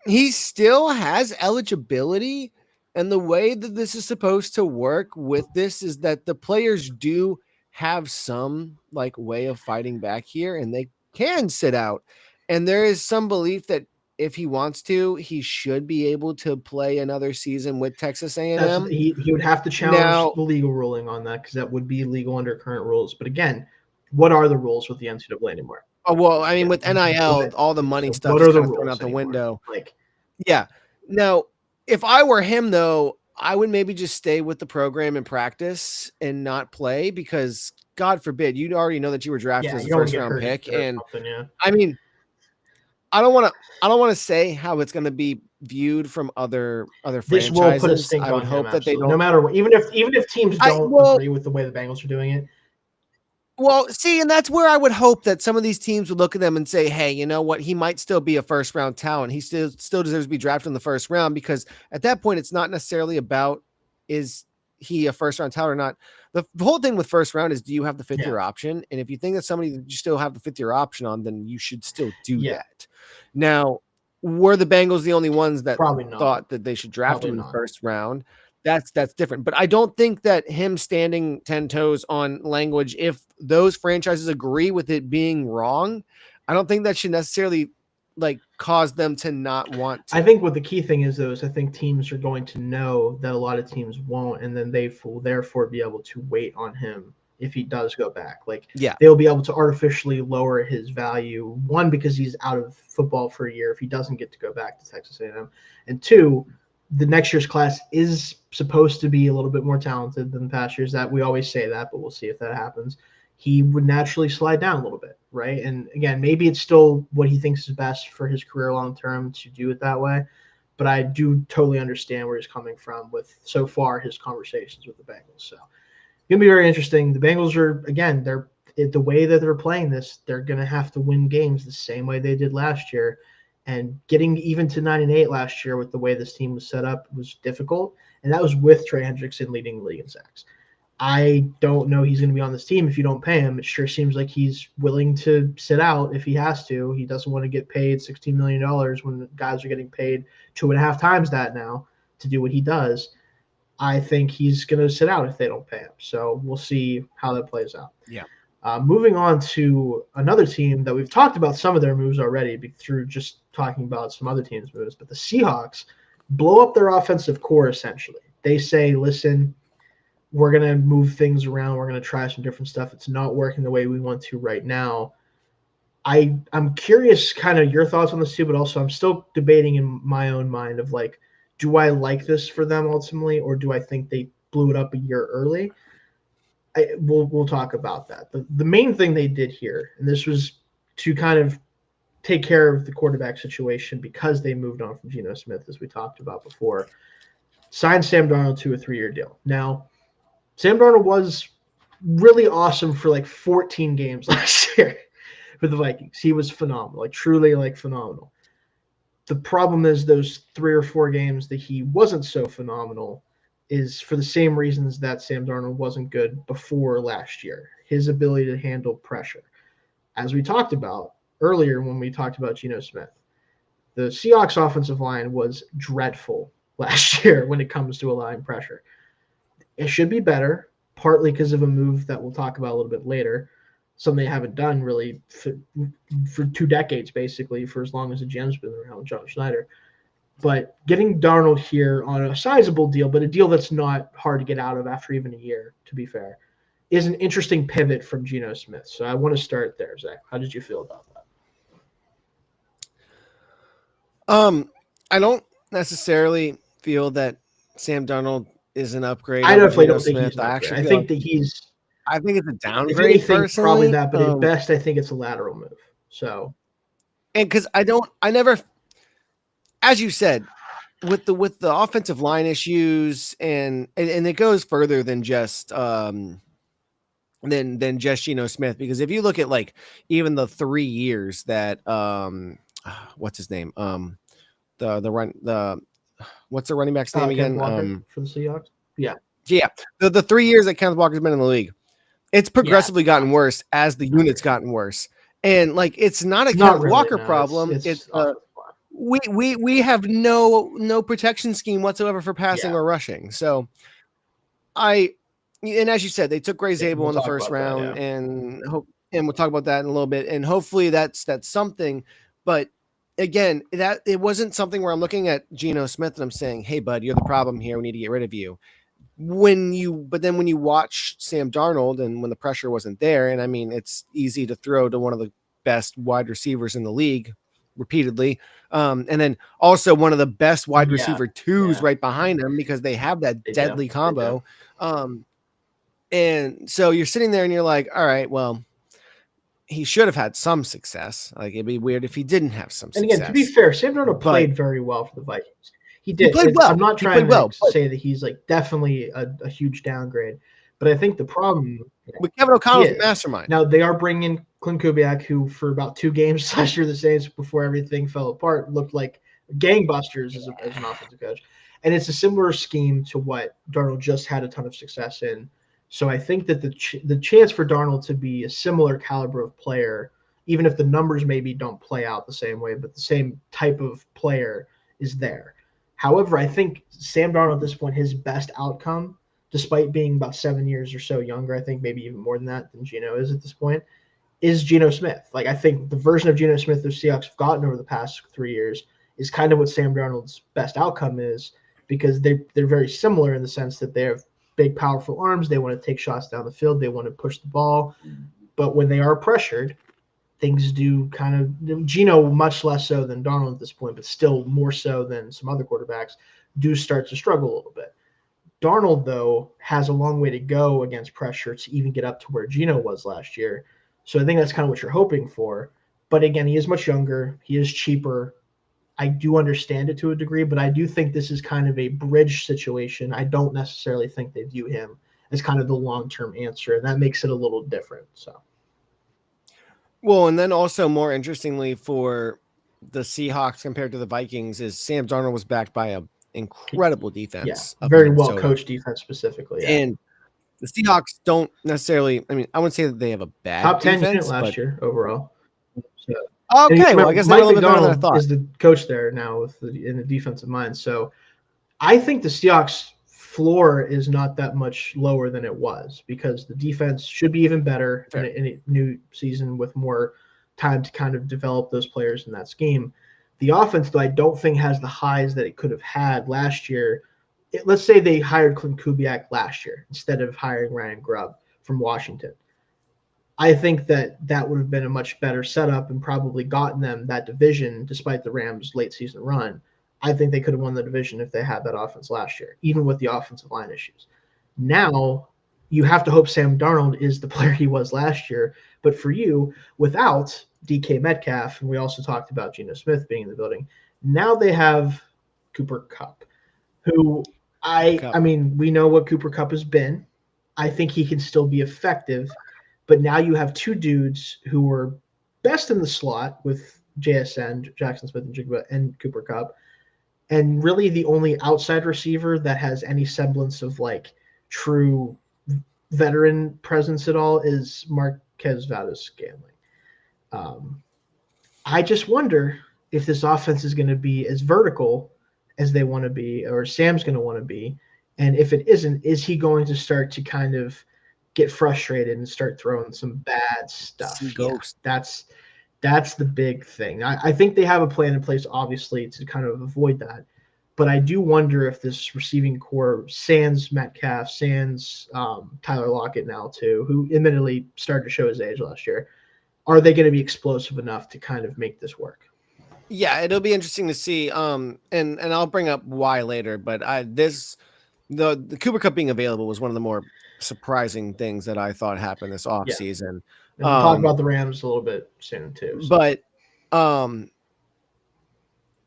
he still has eligibility. And the way that this is supposed to work with this is that the players do have some like way of fighting back here, and they can sit out. And there is some belief that if he wants to, he should be able to play another season with Texas A&M. He would have to challenge the legal ruling on that because that would be illegal under current rules. But again, what are the rules with the NCAA anymore? Oh, well, I mean, with NIL, all the money stuff is kind of thrown out the window. Yeah. Now, if I were him, though, I would maybe just stay with the program and practice and not play because, God forbid, you already know that you were drafted as a first-round pick. And I mean, I don't want to say how it's going to be viewed from other franchises. This will put a stink on him, that they don't. No matter what, even if teams don't agree with the way the Bengals are doing it. Well, see, and that's where I would hope that some of these teams would look at them and say, hey, you know what? He might still be a first-round talent. He still deserves to be drafted in the first round because at that point, it's not necessarily about is he a first-round talent or not. The whole thing with first round is do you have the fifth-year option? And if you think that somebody that you still have the fifth-year option on, then you should still do that. Now, were the Bengals the only ones that thought that they should draft him in the first round? That's different. But I don't think that him standing 10 toes on language, if those franchises agree with it being wrong, I don't think that should necessarily like cause them to not want to. I think what the key thing is, though, is I think teams are going to know that a lot of teams won't, and then they will therefore be able to wait on him if he does go back. Like, they'll be able to artificially lower his value, one, because he's out of football for a year if he doesn't get to go back to Texas A&M, and two, the next year's class is supposed to be a little bit more talented than the past years. That we always say that, but we'll see if that happens. He would naturally slide down a little bit, right? And again, maybe it's still what he thinks is best for his career long term to do it that way. But I do totally understand where he's coming from with so far his conversations with the Bengals. So it's gonna be very interesting. The Bengals are, again, they're the way that they're playing this, they're gonna have to win games the same way they did last year. And getting even to 9-8 last year with the way this team was set up was difficult. And that was with Trey Hendrickson leading the league in sacks. I don't know he's going to be on this team if you don't pay him. It sure seems like he's willing to sit out if he has to. He doesn't want to get paid $16 million when guys are getting paid 2.5 times that now to do what he does. I think he's going to sit out if they don't pay him. So we'll see how that plays out. Yeah. Moving on to another team that we've talked about some of their moves already through just talking about some other teams' moves, but the Seahawks blow up their offensive core essentially. They say, listen, we're going to move things around. We're going to try some different stuff. It's not working the way we want to right now. I'm curious kind of your thoughts on this too, but also I'm still debating in my own mind of like, do I like this for them ultimately, or do I think they blew it up a year early? We'll talk about that. The main thing they did here, and this was to kind of take care of the quarterback situation because they moved on from Geno Smith, as we talked about before, signed Sam Darnold to a 3-year deal. Now, Sam Darnold was really awesome for like 14 games last year for the Vikings. He was phenomenal, like truly like phenomenal. The problem is those 3 or 4 games that he wasn't so phenomenal is for the same reasons that Sam Darnold wasn't good before last year. His ability to handle pressure. As we talked about earlier when we talked about Geno Smith, the Seahawks offensive line was dreadful last year when it comes to allowing pressure. It should be better, partly because of a move that we'll talk about a little bit later, something they haven't done really for 2 decades, basically, for as long as the GM's been around, John Schneider. But getting Darnold here on a sizable deal, but a deal that's not hard to get out of after even a year, to be fair, is an interesting pivot from Geno Smith. So I want to start there, Zach. How did you feel about that? I don't necessarily feel that Sam Darnold is an upgrade I over definitely Geno don't think he's Smith. an I upgrade. actually I feel like think that he's, I think it's a if downgrade anything, probably personally. that, but at best, I think it's a lateral move. So, And because I never, as you said, with the offensive line issues and it goes further than just than just Geno Smith, because if you look at like even the 3 years that what's his name the what's the running back's name Kenneth again Walker for the Seahawks. Yeah. yeah, the 3 years that Kenneth Walker's been in the league, it's Yeah. progressively gotten worse as the unit's gotten worse. And like it's not a Not Kenneth really. Walker No, problem. it's offensive line. We have no protection scheme whatsoever for passing Yeah. or rushing. So and as you said, they took Gray Zabel we'll in the talk first about that, round, yeah. and we'll talk about that in a little bit. And hopefully that's something. But again, that it wasn't something where I'm looking at Geno Smith and I'm saying, "Hey, bud, you're the problem here. We need to get rid of you." But then when you watch Sam Darnold and when the pressure wasn't there, and I mean, it's easy to throw to one of the best wide receivers in the league repeatedly. And then also one of the best wide receiver twos right behind him, because they have that deadly combo. And so you're sitting there and you're like, all right, well, he should have had some success. Like it'd be weird if he didn't have some success. And again, to be fair, Sam Darnold played very well for the Vikings. He did. He played well. I'm not trying to say that he's like definitely a huge downgrade, but I think the problem with Kevin O'Connell's a mastermind. Now they are bringing in Clint Kubiak, who for about 2 games last year, the Saints, before everything fell apart, looked like gangbusters as an offensive coach. And it's a similar scheme to what Darnold just had a ton of success in. So I think that the chance for Darnold to be a similar caliber of player, even if the numbers maybe don't play out the same way, but the same type of player is there. However, I think Sam Darnold at this point, his best outcome, despite being about 7 years or so younger, I think maybe even more than that than Geno is at this point, is Geno Smith. Like I think the version of Geno Smith the Seahawks have gotten over the past 3 years is kind of what Sam Darnold's best outcome is, because they're very similar in the sense that they have big, powerful arms. They want to take shots down the field. They want to push the ball. But when they are pressured, things do kind of – Geno much less so than Darnold at this point, but still more so than some other quarterbacks, do start to struggle a little bit. Darnold, though, has a long way to go against pressure to even get up to where Geno was last year. So I think that's kind of what you're hoping for. But again, he is much younger. He is cheaper. I do understand it to a degree, but I do think this is kind of a bridge situation. I don't necessarily think they view him as kind of the long-term answer, and that makes it a little different. So, well, and then also more interestingly for the Seahawks compared to the Vikings is Sam Darnold was backed by an incredible defense. Yeah, very well coached defense specifically. Yeah. And the Seahawks don't necessarily. I mean, I wouldn't say that they have a bad top 10 defense unit last year overall. So. Okay, well, I guess they're a little bit better than I thought. Is the coach there now in the defensive mind. So I think the Seahawks floor is not that much lower than it was, because the defense should be even better in a new season with more time to kind of develop those players in that scheme. The offense, though, I don't think has the highs that it could have had last year. Let's say they hired Clint Kubiak last year instead of hiring Ryan Grubb from Washington. I think that would have been a much better setup and probably gotten them that division despite the Rams' late season run. I think they could have won the division if they had that offense last year, even with the offensive line issues. Now, you have to hope Sam Darnold is the player he was last year. But for you, without DK Metcalf, and we also talked about Geno Smith being in the building, now they have Cooper Kupp, who I mean, we know what Cooper Kupp has been. I think he can still be effective. But now you have 2 dudes who were best in the slot with JSN, Jackson Smith and Jigba, and Cooper Kupp. And really the only outside receiver that has any semblance of like true veteran presence at all is Marquez Valdes-Scantling. I just wonder if this offense is going to be as vertical as they want to be, or Sam's going to want to be. And if it isn't, is he going to start to kind of get frustrated and start throwing some bad stuff? Yeah, That's the big thing. I think they have a plan in place, obviously, to kind of avoid that. But I do wonder if this receiving core, sans Metcalf, sans Tyler Lockett now too, who admittedly started to show his age last year, are they going to be explosive enough to kind of make this work? Yeah, it'll be interesting to see. And I'll bring up why later, but the Cooper Cup being available was one of the more surprising things that I thought happened this offseason. And we'll talk about the Rams a little bit soon too. So. But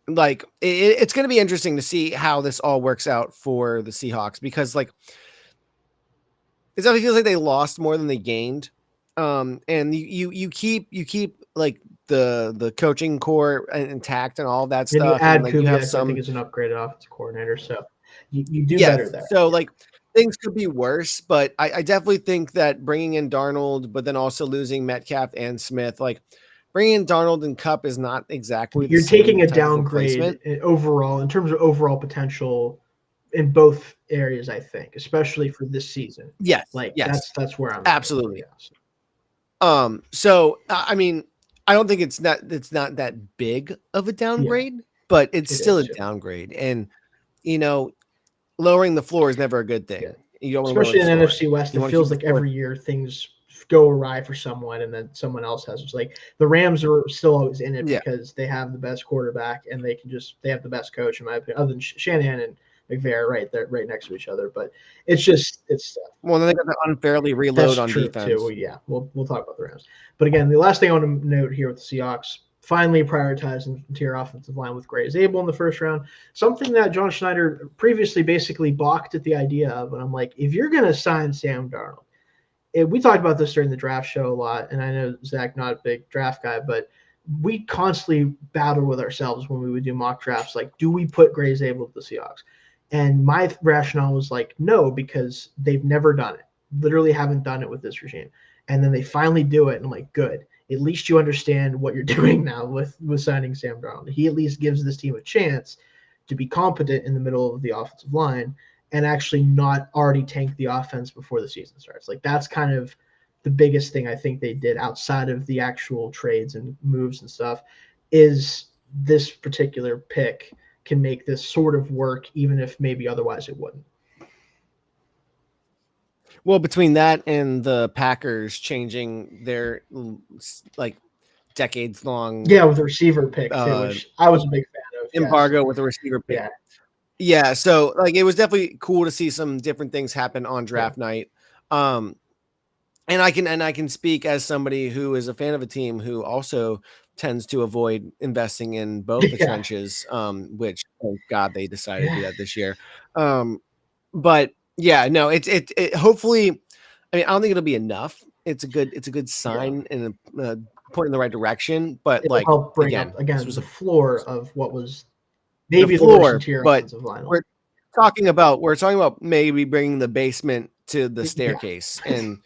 like it's going to be interesting to see how this all works out for the Seahawks, because like it definitely feels like they lost more than they gained. And you keep like the coaching core intact and all that stuff. And you add and like you have Kubiak, I think is an upgraded offensive coordinator, so you do better there. So like things could be worse, but I definitely think that bringing in Darnold, but then also losing Metcalf and Smith, like bringing in Darnold and Cup is not exactly you're taking a downgrade overall in terms of overall potential in both areas, I think, especially for this season. Yes, that's where I'm absolutely. So I mean, I don't think it's not that big of a downgrade, but it's still a downgrade, and lowering the floor is never a good thing. You don't especially in NFC West. It feels like every year things go awry for someone, and then someone else has. It's like the Rams are still always in it because they have the best quarterback and they have the best coach, in my opinion, other than Shanahan and McVay right there, right next to each other. But it's well, then they got to unfairly reload on defense too. Yeah, we'll talk about the Rams. But again, the last thing I want to note here with the Seahawks, finally prioritizing the interior offensive line with Gray Zabel in the first round, something that John Schneider previously basically balked at the idea of. And I'm like, if you're going to sign Sam Darnold, we talked about this during the draft show a lot, and I know Zach not a big draft guy, but we constantly battle with ourselves when we would do mock drafts. Like, do we put Gray Zabel to the Seahawks? And my rationale was like, no, because they've never done it. Literally haven't done it with this regime. And then they finally do it, and I'm like, good. At least you understand what you're doing now with signing Sam Darnold. He at least gives this team a chance to be competent in the middle of the offensive line and actually not already tank the offense before the season starts. Like, that's kind of the biggest thing I think they did outside of the actual trades and moves and stuff, is this particular pick can make this sort of work, even if maybe otherwise it wouldn't. Well, between that and the Packers changing their like decades long with the receiver pick too, which I was a big fan of. Embargo with the receiver pick. Yeah, so like it was definitely cool to see some different things happen on draft night. And I can speak as somebody who is a fan of a team who also tends to avoid investing in both the trenches, which thank God they decided to do that this year. But yeah, no, it hopefully, I mean, I don't think it'll be enough. It's a good sign and a point in the right direction, but it'll like help bring again, up this was the floor of what was maybe the floor, but we're talking about maybe bringing the basement to the staircase. And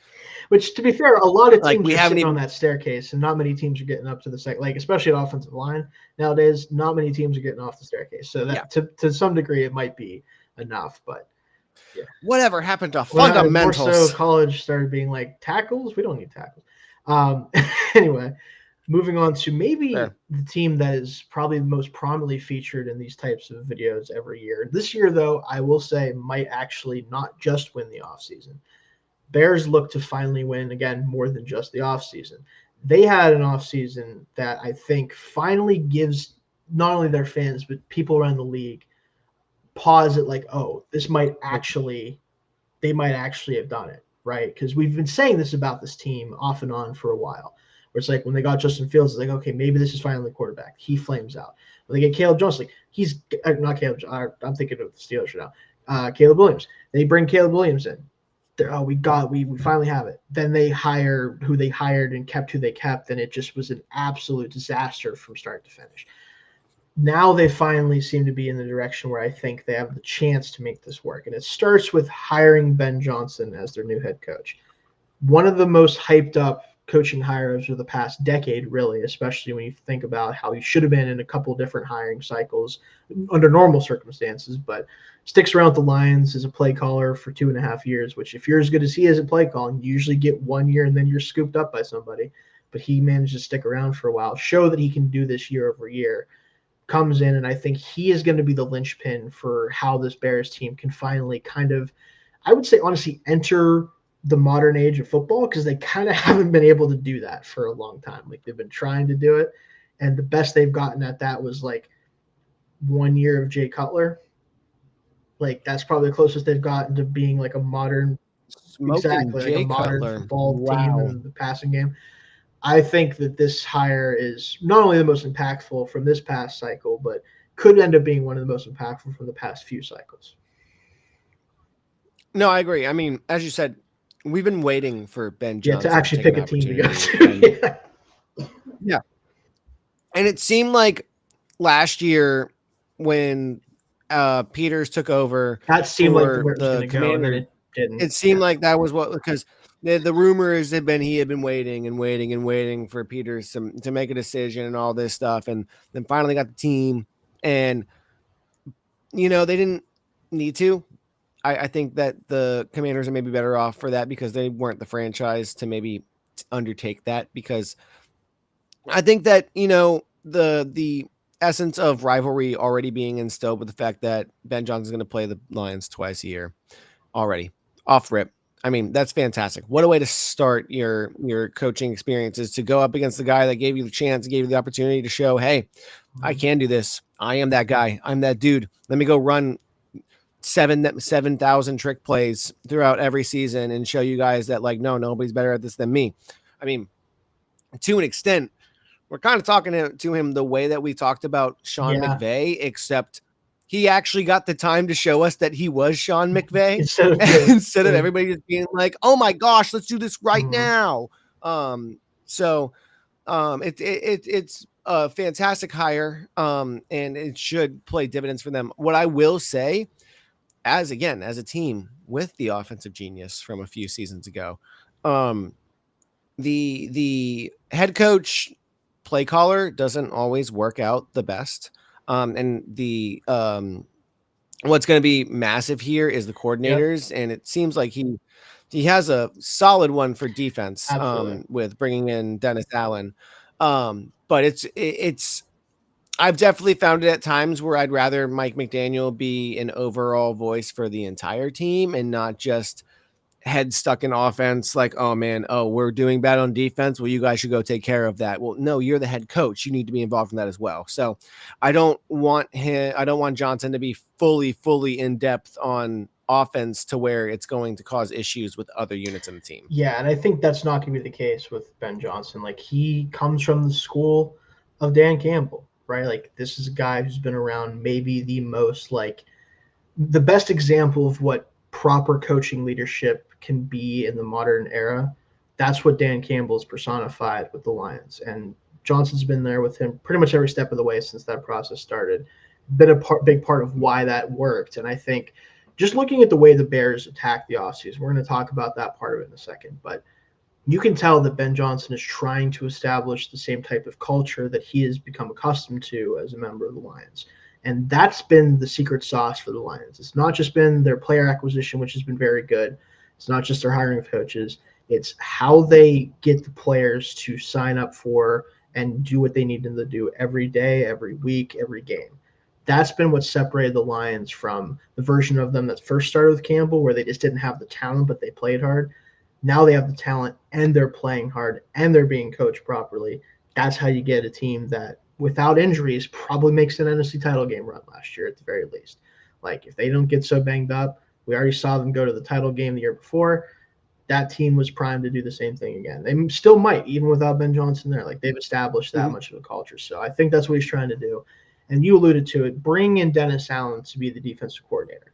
which, to be fair, a lot of teams we are haven't sitting even on that staircase, and not many teams are getting up to the second. Like, especially at offensive line nowadays, not many teams are getting off the staircase. So that to some degree, it might be enough. But whatever happened to fundamentals? More so, college started being like, tackles. We don't need tackles. Anyway, moving on to maybe the team that is probably the most prominently featured in these types of videos every year. This year, though, I will say might actually not just win the offseason. Bears look to finally win, again, more than just the offseason. They had an offseason that I think finally gives not only their fans, but people around the league pause at like, oh, they might actually have done it, right? Because we've been saying this about this team off and on for a while. Where it's like when they got Justin Fields, it's like, okay, maybe this is finally the quarterback. He flames out. When they get Caleb Jones, like he's not Caleb. I'm thinking of the Steelers right now. Caleb Williams. They bring Caleb Williams in. We finally have it. Then they hire who they hired and kept who they kept, and it just was an absolute disaster from start to finish. Now they finally seem to be in the direction where I think they have the chance to make this work. And it starts with hiring Ben Johnson as their new head coach. One of the most hyped up coaching hires of the past decade, really, especially when you think about how he should have been in a couple different hiring cycles under normal circumstances, but sticks around with the Lions as a play caller for 2.5 years, which if you're as good as he is at play calling, you usually get 1 year and then you're scooped up by somebody. but he managed to stick around for a while, show that he can do this year over year, comes in, and I think he is going to be the linchpin for how this Bears team can finally kind of, I would say honestly, enter the modern age of football, because they kind of haven't been able to do that for a long time. Like, they've been trying to do it, and the best they've gotten at that was like 1 year of Jay Cutler. Like, that's probably the closest they've gotten to being like a modern, Smoking exactly, like a Jay modern Cutler. football team Wow. in the passing game. I think that this hire is not only the most impactful from this past cycle, but could end up being one of the most impactful from the past few cycles. No, I agree. I mean, as you said, we've been waiting for Ben Yeah, to Johnson to actually take pick an a team to go opportunity. to. And, yeah. And it seemed like last year when Peters took over That seemed like for where it was going the to go, and then Commanders, it didn't. it seemed like that was what, because the rumors had been he had been waiting and waiting and waiting for Peters to make a decision and all this stuff, and then finally got the team, and they didn't need to. I think that the Commanders are maybe better off for that, because they weren't the franchise to maybe undertake that, because I think that the essence of rivalry already being instilled with the fact that Ben Johnson's going to play the Lions twice a year already off rip. I mean, that's fantastic. What a way to start your coaching experience, is to go up against the guy that gave you the chance, gave you the opportunity to show, hey, I can do this. I am that guy. I'm that dude. Let me go run 7,000 trick plays throughout every season and show you guys that, like, no, nobody's better at this than me. I mean, to an extent, we're kind of talking to him the way that we talked about Sean McVay, except he actually got the time to show us that he was Sean McVay instead of everybody just being like, oh my gosh, let's do this right now. It's a fantastic hire, and it should play dividends for them. What I will say, as a team with the offensive genius from a few seasons ago, the head coach play caller doesn't always work out the best. And the what's going to be massive here is the coordinators, and it seems like he has a solid one for defense, with bringing in Dennis Allen. But it's I've definitely found it at times where I'd rather Mike McDaniel be an overall voice for the entire team and not just head stuck in offense, like, oh man, we're doing bad on defense, well, you guys should go take care of that. Well, no, you're the head coach, you need to be involved in that as well. So I don't want Johnson to be fully in depth on offense to where it's going to cause issues with other units in the team. Yeah, and I think that's not going to be the case with Ben Johnson. Like, he comes from the school of Dan Campbell, right? Like, this is a guy who's been around maybe the most, like, the best example of what proper coaching leadership can be in the modern era. That's what Dan Campbell's personified with the Lions, and Johnson's been there with him pretty much every step of the way since that process started. Been a big part of why that worked. And I think just looking at the way the Bears attack the offseason, we're going to talk about that part of it in a second, but you can tell that Ben Johnson is trying to establish the same type of culture that he has become accustomed to as a member of the Lions. And that's been the secret sauce for the Lions. It's not just been their player acquisition, which has been very good. It's not just their hiring of coaches. It's how they get the players to sign up for and do what they need them to do every day, every week, every game. That's been what separated the Lions from the version of them that first started with Campbell, where they just didn't have the talent, but they played hard. Now they have the talent, and they're playing hard, and they're being coached properly. That's how you get a team that, without injuries, probably makes an NFC title game run last year at the very least. Like, if they don't get so banged up, we already saw them go to the title game the year before. That team was primed to do the same thing again. They still might, even without Ben Johnson there. Like, they've established that much of a culture. So I think that's what he's trying to do. And you alluded to it, bring in Dennis Allen to be the defensive coordinator.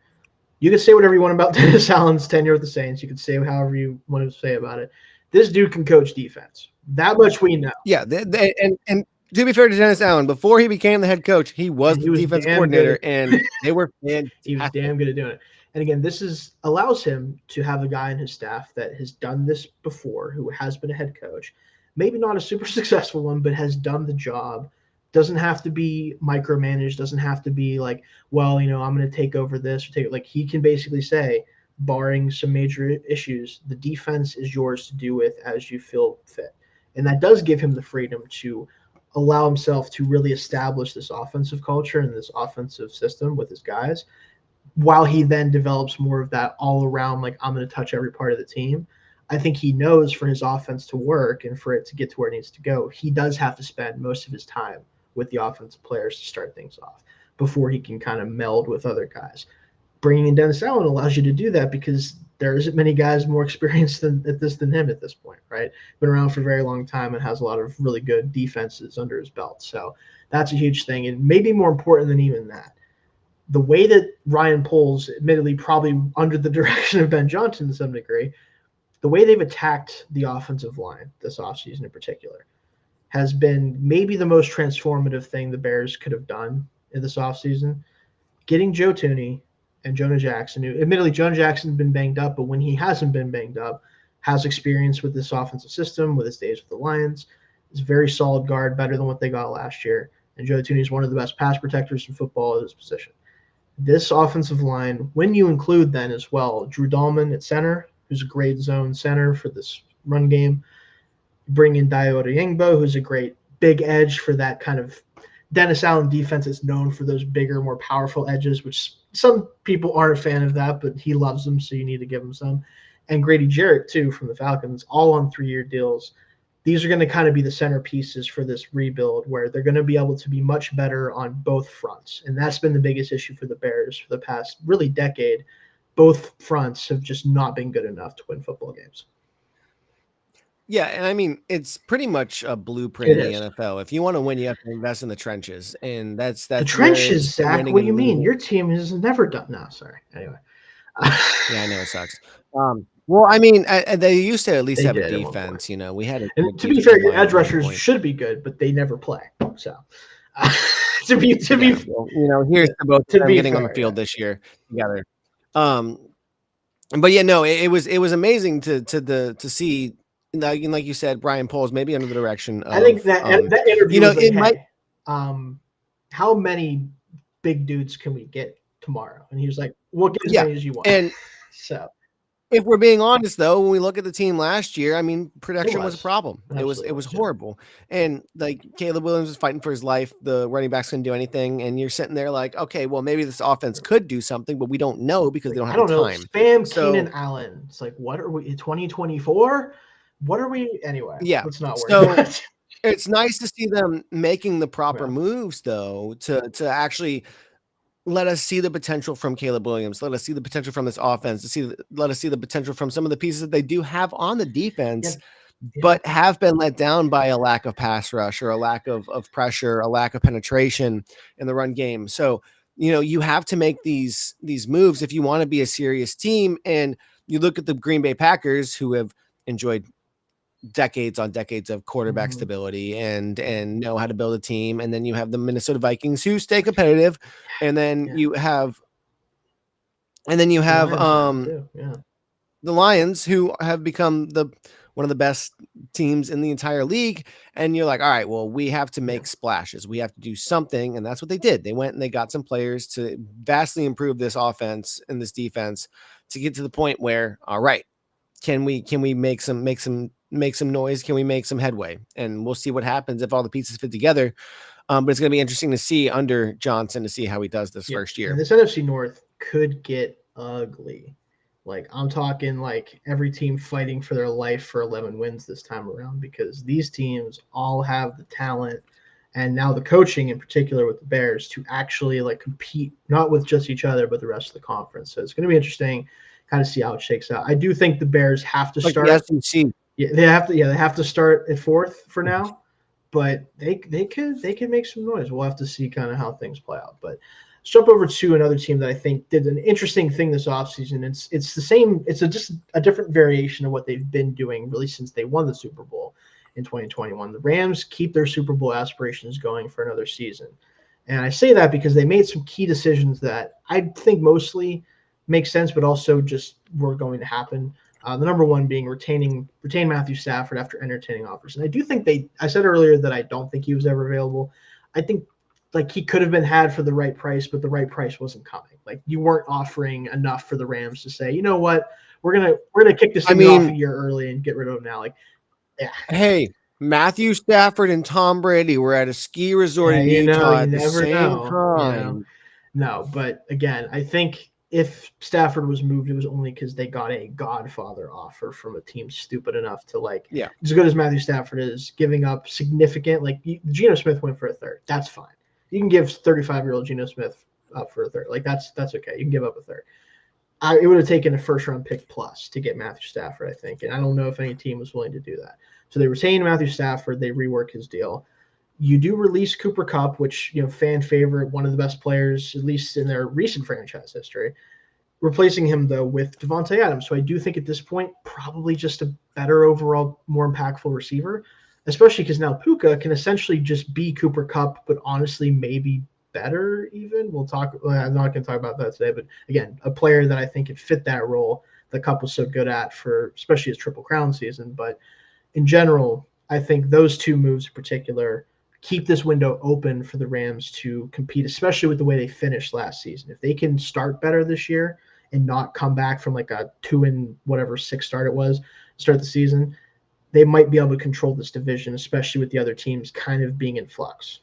You can say whatever you want about Dennis Allen's tenure with the Saints. You can say however you want to say about it. This dude can coach defense. That much we know. Yeah, and to be fair to Dennis Allen, before he became the head coach, he was the defensive coordinator, and they were fantastic. He was damn good at doing it. And again, this allows him to have a guy in his staff that has done this before, who has been a head coach. Maybe not a super successful one, but has done the job. Doesn't have to be micromanaged. Doesn't have to be like, well, I'm going to take over this. Like, he can basically say, barring some major issues, the defense is yours to do with as you feel fit. And that does give him the freedom to allow himself to really establish this offensive culture and this offensive system with his guys, while he then develops more of that all around, like, I'm going to touch every part of the team. I think he knows for his offense to work and for it to get to where it needs to go, he does have to spend most of his time with the offensive players to start things off before he can kind of meld with other guys. Bringing in Dennis Allen allows you to do that because there isn't many guys more experienced than him at this point, right? Been around for a very long time and has a lot of really good defenses under his belt. So that's a huge thing, and maybe more important than even that, the way that Ryan Poles, admittedly probably under the direction of Ben Johnson to some degree, the way they've attacked the offensive line this offseason in particular has been maybe the most transformative thing the Bears could have done in this offseason. Getting Joe Thuney and Jonah Jackson, who admittedly Jonah Jackson's been banged up, but when he hasn't been banged up, has experience with this offensive system, with his days with the Lions. Is a very solid guard, better than what they got last year. And Joe Thuney is one of the best pass protectors in football at his position. This offensive line, when you include then as well Drew Dahlman at center, who's a great zone center for this run game, bring in Dayo Odeyingbo, who's a great big edge for that kind of Dennis Allen defense is known for those bigger, more powerful edges, which some people aren't a fan of that, but he loves them, so you need to give him some. And Grady Jarrett, too, from the Falcons, all on 3-year deals. These are going to kind of be the centerpieces for this rebuild, where they're going to be able to be much better on both fronts. And that's been the biggest issue for the Bears for the past really decade. Both fronts have just not been good enough to win football games. Yeah, and I mean, it's pretty much a blueprint in the NFL. If you want to win, you have to invest in the trenches, and that's the trenches, Zach. What do you mean? Your team has never done. No, sorry. Anyway. Yeah, I know it sucks. Well, I mean, they used to at least have a defense. You know, we had. And to be fair, your edge rushers should be good, but they never play. So, to be, well, you know, here's both of them getting on the field this year together. But yeah, no, it was amazing to see. Like you said, Brian Poles maybe under the direction of. I think that interview, you know, was like, it might. How many big dudes can we get tomorrow? And he was like, "We'll get as many as you want." And so, if we're being honest, though, when we look at the team last year, I mean, production was a problem. It was horrible. And like Caleb Williams was fighting for his life. The running backs couldn't do anything, and you're sitting there like, okay, well, maybe this offense could do something, but we don't know because they don't have the time. Spam Keenan Allen. It's like, what are we in 2024? What are we anyway? Yeah, let's not worry about it. It's nice to see them making the proper moves, though, to actually let us see the potential from Caleb Williams. Let us see the potential from this offense. Let us see the potential from some of the pieces that they do have on the defense, but have been let down by a lack of pass rush or a lack of pressure, a lack of penetration in the run game. So, you know, you have to make these moves if you want to be a serious team. And you look at the Green Bay Packers, who have enjoyed decades on decades of quarterback stability and know how to build a team. And then you have the Minnesota Vikings, who stay competitive. And then you have the Lions, who have become one of the best teams in the entire league. And you're like, all right, well, we have to make splashes. We have to do something. And that's what they did. They went and they got some players to vastly improve this offense and this defense to get to the point where, all right, can we make some noise? Can we make some headway? And we'll see what happens if all the pieces fit together. But it's going to be interesting to see under Johnson to see how he does this first year. And this NFC North could get ugly. Like, I'm talking like every team fighting for their life for 11 wins this time around, because these teams all have the talent and now the coaching in particular with the Bears to actually like compete, not with just each other, but the rest of the conference. So it's going to be interesting kind of see how it shakes out. I do think the Bears have to start. Yeah, they have to start at 4th for now, but they could make some noise. We'll have to see kind of how things play out. But let's jump over to another team that I think did an interesting thing this offseason. It's the same. It's just a different variation of what they've been doing really since they won the Super Bowl in 2021. The Rams keep their Super Bowl aspirations going for another season, and I say that because they made some key decisions that I think mostly make sense, but also just were going to happen. The number one being retain Matthew Stafford after entertaining offers. And I do think I said earlier that I don't think he was ever available. I think like he could have been had for the right price, but the right price wasn't coming. Like, you weren't offering enough for the Rams to say, you know what, we're gonna kick this thing off a year early and get rid of him now. Like, yeah. Hey, Matthew Stafford and Tom Brady were at a ski resort in Utah You at the never same know. time. No, but again, I think if Stafford was moved, it was only because they got a Godfather offer from a team stupid enough to Yeah. as good as Matthew Stafford is, giving up significant Geno Smith went for a third. That's fine. You can give 35-year-old Geno Smith up for a third. That's okay. You can give up a third. It would have taken a first-round pick plus to get Matthew Stafford, I think, and I don't know if any team was willing to do that. So they retained Matthew Stafford. They rework his deal. You do release Cooper Kupp, which, fan favorite, one of the best players, at least in their recent franchise history, replacing him, though, with Devontae Adams. So I do think at this point, probably just a better overall, more impactful receiver, especially because now Puka can essentially just be Cooper Kupp, but honestly, maybe better even. I'm not going to talk about that today, but again, a player that I think could fit that role that Kupp was so good at for especially his Triple Crown season. But in general, I think those two moves in particular keep this window open for the Rams to compete, especially with the way they finished last season. If they can start better this year and not come back from like a 2-6 start it was, start the season, they might be able to control this division, especially with the other teams kind of being in flux.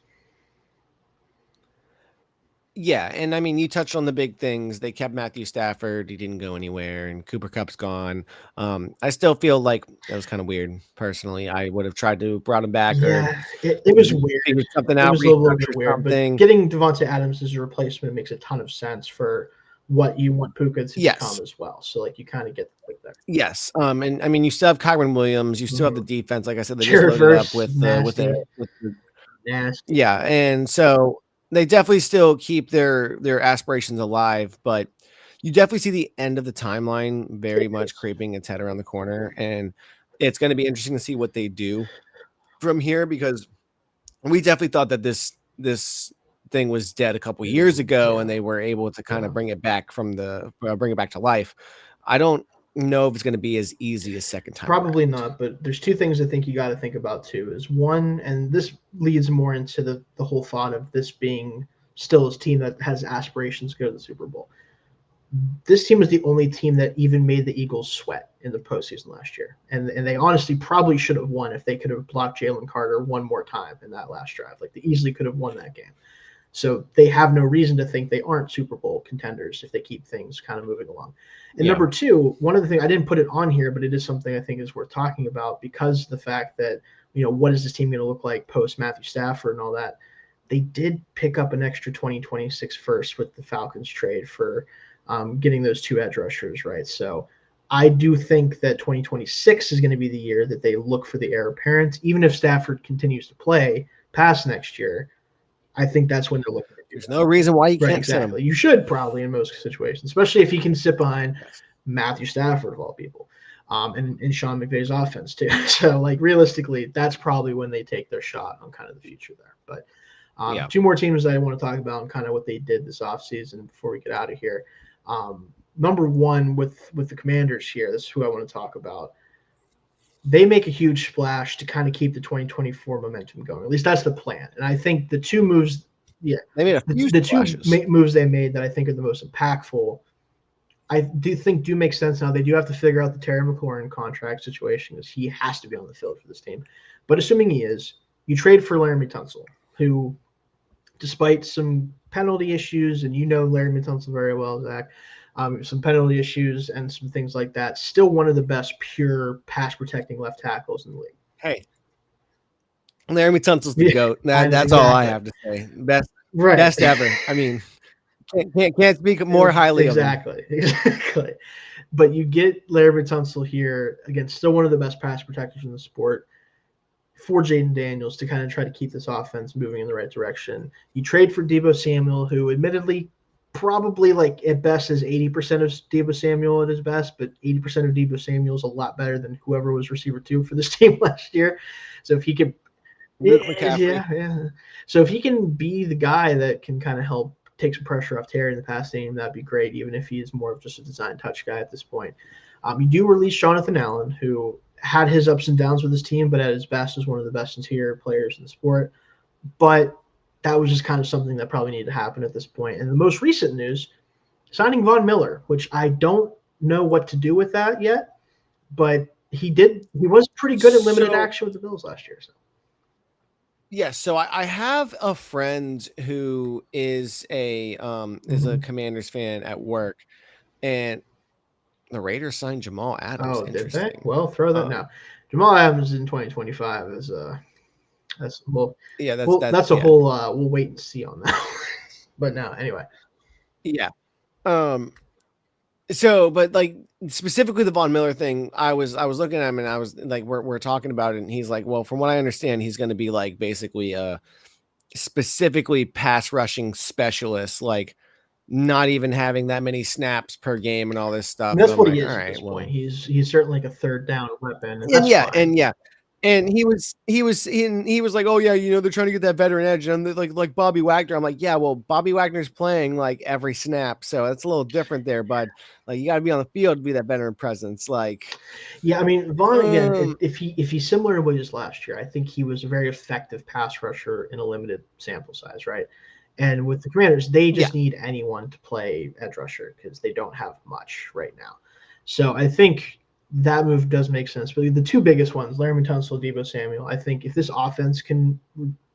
Yeah, and I mean, you touched on the big things. They kept Matthew Stafford; he didn't go anywhere, and Cooper Kupp's gone. I still feel like that was kind of weird. Personally, I would have tried to brought him back or Yeah, it was weird. figured something It out, was a little bit restructure weird, but something. getting Devontae Adams as a replacement makes a ton of sense for what you want Puka to become Yes, as well. So you kind of get the pick there. yes. And I mean, you still have Kyron Williams. You still have the defense. Like I said, they just Jared loaded up Verse, with nasty, with the nasty. yeah, and so they definitely still keep their aspirations alive, but you definitely see the end of the timeline very much creeping its head around the corner, and it's going to be interesting to see what they do from here because we definitely thought that this thing was dead a couple years ago, and they were able to kind of bring it back bring it back to life. I don't know if it's going to be as easy as second time Probably around. not, but there's two things I think you got to think about too. Is one, and this leads more into the whole thought of this being still a team that has aspirations to go to the Super Bowl. This team was the only team that even made the Eagles sweat in the postseason last year, and they honestly probably should have won if they could have blocked Jalen Carter one more time in that last drive. They easily could have won that game. So they have no reason to think they aren't Super Bowl contenders if they keep things kind of moving along. And Yeah. number two, one of the things I didn't put it on here, but it is something I think is worth talking about because the fact that, what is this team going to look like post Matthew Stafford and all that? They did pick up an extra 2026 first with the Falcons trade for getting those two edge rushers, right? So I do think that 2026 is going to be the year that they look for the heir apparent, even if Stafford continues to play past next year. I think that's when they're looking to do There's that. no reason why you Right, can't sit him. exactly. You should probably in most situations, especially if he can sit behind Yes. Matthew Stafford of all people, and Sean McVay's offense too. So realistically, that's probably when they take their shot on kind of the future there. But Yeah. two more teams that I want to talk about and kind of what they did this offseason before we get out of here. Number one with the Commanders here, this is who I want to talk about. They make a huge splash to kind of keep the 2024 momentum going. At least that's the plan. And I think the two moves, They made a few the two splashes. moves they made that I think are the most impactful, I do think do make sense now. They do have to figure out the Terry McLaurin contract situation because he has to be on the field for this team. But assuming he is, you trade for Laramie Tunsil, who, despite some penalty issues, and Laramie Tunsil very well, Zach, some penalty issues and some things like that, still one of the best pure pass protecting left tackles in the league. Hey, Laramie Tunsil's the GOAT. That's exactly. all I have to say. Best ever. I mean, can't speak more highly of him. Exactly. But you get Laramie Tunsil here, again, still one of the best pass protectors in the sport, for Jaden Daniels to kind of try to keep this offense moving in the right direction. You trade for Deebo Samuel, who admittedly probably at best is 80% of Deebo Samuel at his best, but 80% of Deebo Samuel is a lot better than whoever was receiver 2 for this team last year. So if he could Luke McCaffrey. Yeah. So if he can be the guy that can kind of help take some pressure off Terry in the pass game, that'd be great, even if he is more of just a design touch guy at this point. You do release Jonathan Allen, who had his ups and downs with his team, but at his best is one of the best interior players in the sport. But that was just kind of something that probably needed to happen at this point. And the most recent news, signing Von Miller, which I don't know what to do with that yet, but He was pretty good at limited action with the Bills last year. So. Yes, so I have a friend who is a Commanders fan at work, and the Raiders signed Jamal Adams. Oh, did they? Interesting. Well, throw that now. Jamal Adams in 2025 is that's that's a whole we'll wait and see on that. But no, anyway. Yeah. So, but like specifically the Von Miller thing, I was looking at him and I was like, we're talking about it, and he's like, well, from what I understand, he's going to be like basically specifically pass rushing specialist, like not even having that many snaps per game and all this stuff. And that's what he is at this point. He's certainly like a third down weapon. And he was like, oh yeah, they're trying to get that veteran edge, and like Bobby Wagner. I'm like, yeah, well, Bobby Wagner's playing like every snap, so that's a little different there, bud. Like you got to be on the field to be that veteran presence. Like, yeah, I mean, Vaughn again, if he's similar to what he was last year, I think he was a very effective pass rusher in a limited sample size, right? And with the Commanders, they just need anyone to play edge rusher because they don't have much right now. So I think that move does make sense. But the two biggest ones, Laremy Tunsil, Deebo Samuel, I think if this offense can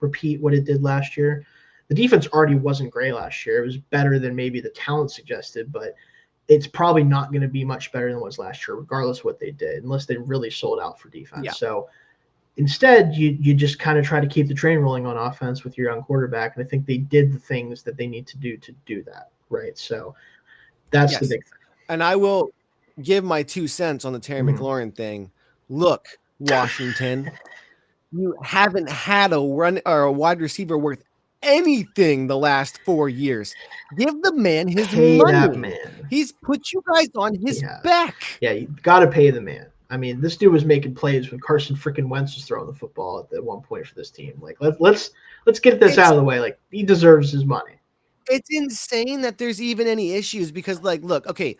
repeat what it did last year, the defense already wasn't great last year. It was better than maybe the talent suggested, but it's probably not going to be much better than it was last year, regardless of what they did, unless they really sold out for defense. Yeah. So instead, you just kind of try to keep the train rolling on offense with your young quarterback, and I think they did the things that they need to do that, right? So that's the big thing. And I will give my 2 cents on the Terry McLaurin thing. Look, Washington, you haven't had a run or a wide receiver worth anything the last 4 years. Give the man his money. That man. He's put you guys on his back. Yeah, you got to pay the man. I mean, this dude was making plays when Carson freaking Wentz was throwing the football at one point for this team. Like, let's get this out of the way. Like, he deserves his money. It's insane that there's even any issues because, like, look, okay.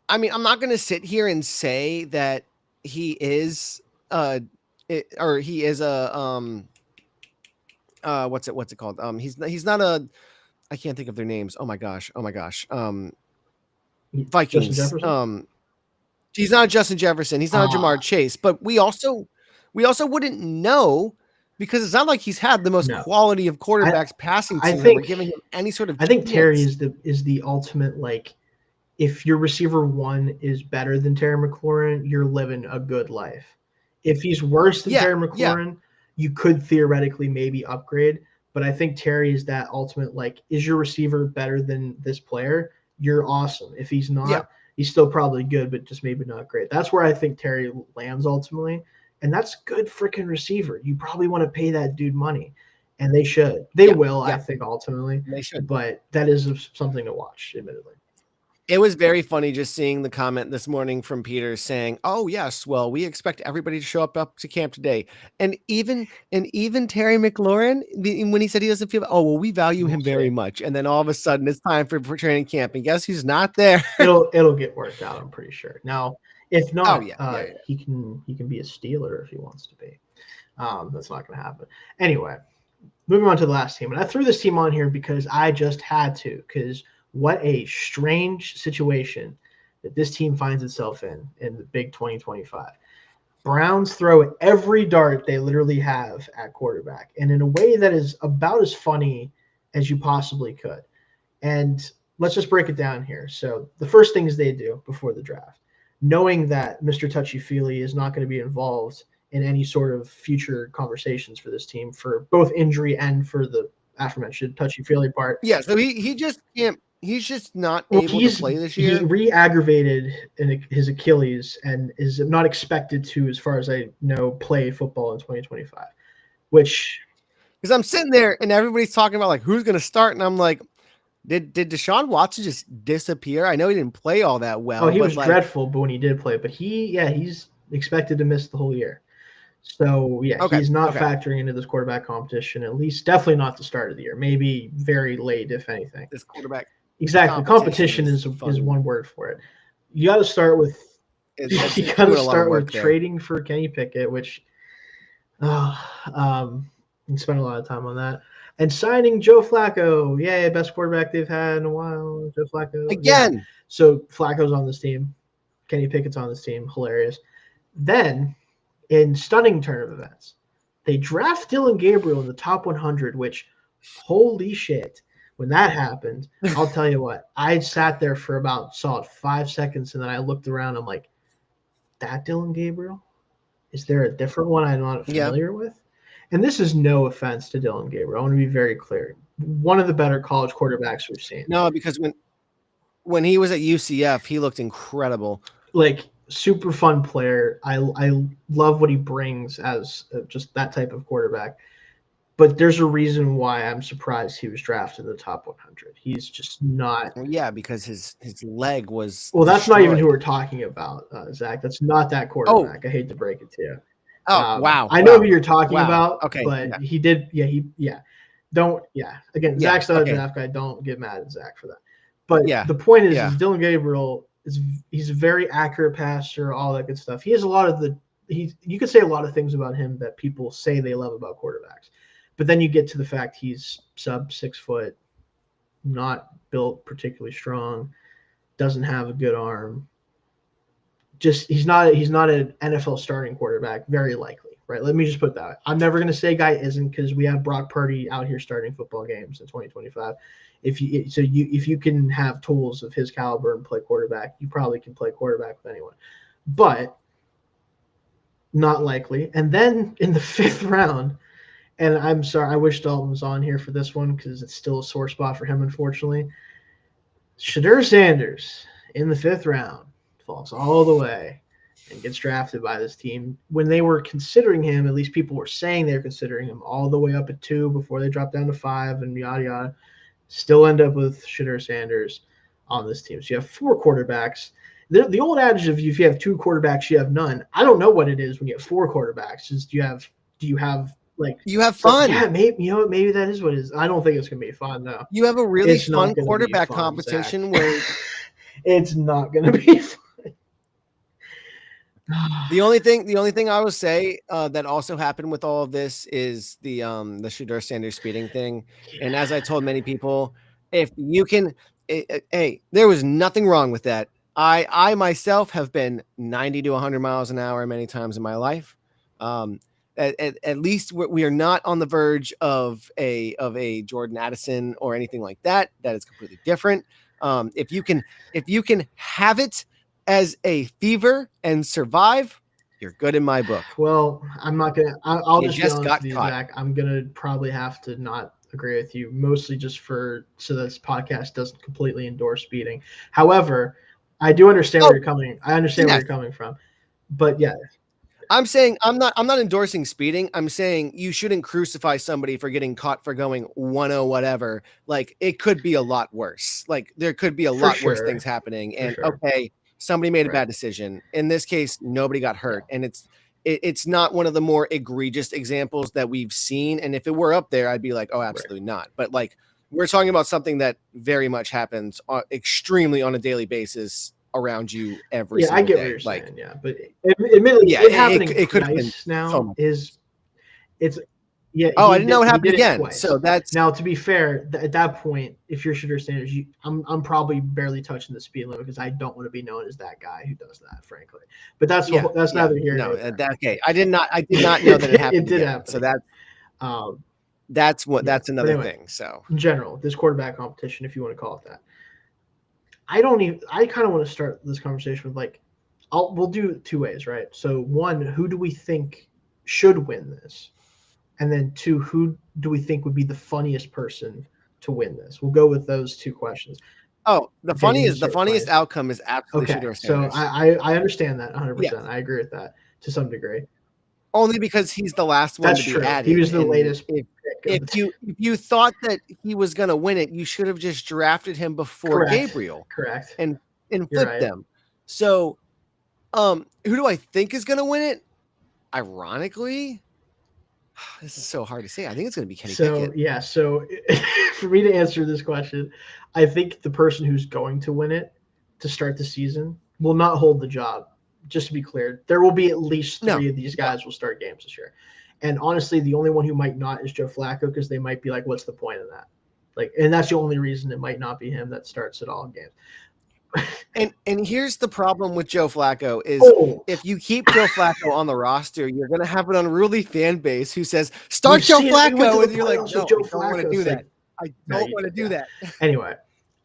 I mean, I'm not going to sit here and say that he is, he is a, what's it called? He's not a, I can't think of their names. Oh my gosh. Vikings. He's not Justin Jefferson. He's not a Jamar Chase, but we also wouldn't know because it's not like he's had the most quality of quarterbacks passing to him or giving him any sort of. I think Terry is the ultimate, like, if your receiver one is better than Terry McLaurin, you're living a good life. If he's worse than Terry McLaurin, you could theoretically maybe upgrade. But I think Terry is that ultimate, like, is your receiver better than this player? You're awesome. If he's not, he's still probably good, but just maybe not great. That's where I think Terry lands ultimately. And that's good freaking receiver. You probably want to pay that dude money. And they should. They will, I think, ultimately. They should. But that is something to watch, admittedly. It was very funny just seeing the comment this morning from Peter saying, "Oh yes, well, we expect everybody to show up to camp today." And even Terry McLaurin, when he said he doesn't feel, oh well, we value him very much. And then all of a sudden it's time for training camp, and guess who's not there? It'll get worked out, I'm pretty sure. Now, if not, he can be a Steeler if he wants to be. That's not going to happen. Anyway, moving on to the last team, and I threw this team on here because I just had to, because what a strange situation that this team finds itself in the big 2025. Browns throw every dart they literally have at quarterback, and in a way that is about as funny as you possibly could. And let's just break it down here. So the first things they do before the draft, knowing that Mr. Touchy-Feely is not going to be involved in any sort of future conversations for this team for both injury and for the aforementioned touchy-feely part. Yeah, so he just can't. He's just not able to play this year. He re-aggravated his Achilles and is not expected to, as far as I know, play football in 2025. Which, because I'm sitting there and everybody's talking about like who's going to start, and I'm like, did Deshaun Watson just disappear? I know he didn't play all that well. Oh, he was dreadful, but when he did play, but he's expected to miss the whole year. So he's not factoring into this quarterback competition. At least, definitely not the start of the year. Maybe very late, if anything. This quarterback. Exactly. Competition is one word for it. You got to start with trading for Kenny Pickett, which you spent a lot of time on that, and signing Joe Flacco. Yeah, best quarterback they've had in a while. Joe Flacco again. Yeah. So Flacco's on this team. Kenny Pickett's on this team. Hilarious. Then, in stunning turn of events, they draft Dylan Gabriel in the top 100, which, holy shit, when that happened, I'll tell you what, I sat there for about solid 5 seconds, and then I looked around. I'm like, that Dylan Gabriel? Is there a different one I'm not familiar with? And this is no offense to Dylan Gabriel. I want to be very clear. One of the better college quarterbacks we've seen. No, because when he was at UCF, he looked incredible. Like, super fun player. I love what he brings as just that type of quarterback. But there's a reason why I'm surprised he was drafted in the top 100. He's just not. Yeah, because his leg was. Well, that's not even who we're talking about, Zach. That's not that quarterback. Oh. I hate to break it to you. Oh, wow. I know who you're talking about. Okay. But he did. Yeah. Don't. Yeah. Again, Zach's not a draft guy. Don't get mad at Zach for that. But the point is Dylan Gabriel he's a very accurate passer, all that good stuff. He has a lot of you could say a lot of things about him that people say they love about quarterbacks. But then you get to the fact he's sub 6 foot, not built particularly strong, doesn't have a good arm. Just he's not an NFL starting quarterback, very likely, right? Let me just put that. I'm never going to say guy isn't, because we have Brock Purdy out here starting football games in 2025. If you can have tools of his caliber and play quarterback, you probably can play quarterback with anyone. But not likely. And then in the 5th round. And I'm sorry, I wish Dalton was on here for this one because it's still a sore spot for him, unfortunately. Shedeur Sanders in the 5th round falls all the way and gets drafted by this team. When they were considering him, at least people were saying they were considering him all the way up at 2 before they dropped down to 5 and yada, yada. Still end up with Shedeur Sanders on this team. So you have 4 quarterbacks. The old adage of if you have 2 quarterbacks, you have none. I don't know what it is when you have 4 quarterbacks. Do you have like you have fun? Yeah, maybe that is what it is. I don't think it's gonna be fun though. You have a really fun quarterback competition where it's not gonna be fun. The only thing I will say that also happened with all of this is the Shedeur Sanders speeding thing. And as I told many people, if you can, hey, there was nothing wrong with that. I myself have been 90 to 100 miles an hour many times in my life. At least we are not on the verge of a Jordan Addison or anything like that. That is completely different. If you can have it as a fever and survive, you're good in my book. Well, I'm not gonna. I'll just be honest got with you, caught. Zach. I'm gonna probably have to not agree with you, mostly just so this podcast doesn't completely endorse speeding. However, I do understand where you're coming. I understand where you're coming from, but yeah. I'm saying I'm not endorsing speeding. I'm saying you shouldn't crucify somebody for getting caught for going 10 whatever. Like, it could be a lot worse. Like, there could be a lot worse things happening. And okay, somebody made a bad decision. In this case, nobody got hurt. And it's not one of the more egregious examples that we've seen. And if it were up there, I'd be like, oh, absolutely not. But like, we're talking about something that very much happens extremely on a daily basis around you every single day. I get what you're saying, but admittedly, it happening it could have been now so it's I didn't know it happened again. Twice. So that's now, to be fair, at that point, if you're Shedeur Sanders, I'm probably barely touching the speed limit because I don't want to be known as that guy who does that, frankly. But that's neither here nor there. Okay, I did not know that it happened. It did happen. So that's another thing. So in general, this quarterback competition, if you want to call it that. I kind of want to start this conversation with we'll do 2 ways, right? So 1, who do we think should win this? And then 2, who do we think would be the funniest person to win this? We'll go with those 2 questions. Oh, the funniest outcome is absolutely Shedeur Sanders. So I understand that 100%. Yeah. I agree with that to some degree. Only because he's the last one to be added. He was the latest. If you thought that he was going to win it, you should have just drafted him before Gabriel. Correct. And flipped them. So, who do I think is going to win it? Ironically, this is so hard to say. I think it's going to be Kenny Pickett. Yeah. So for me to answer this question, I think the person who's going to win it to start the season will not hold the job. Just to be clear, there will be at least 3 of these guys will start games this year. And honestly, the only one who might not is Joe Flacco, because they might be like, what's the point of that? And that's the only reason it might not be him that starts at all in games. And here's the problem with Joe Flacco is if you keep Joe Flacco on the roster, you're going to have an unruly fan base who says, start Joe Flacco. And you're like, no, I don't want to do that. I don't want to do that. Anyway,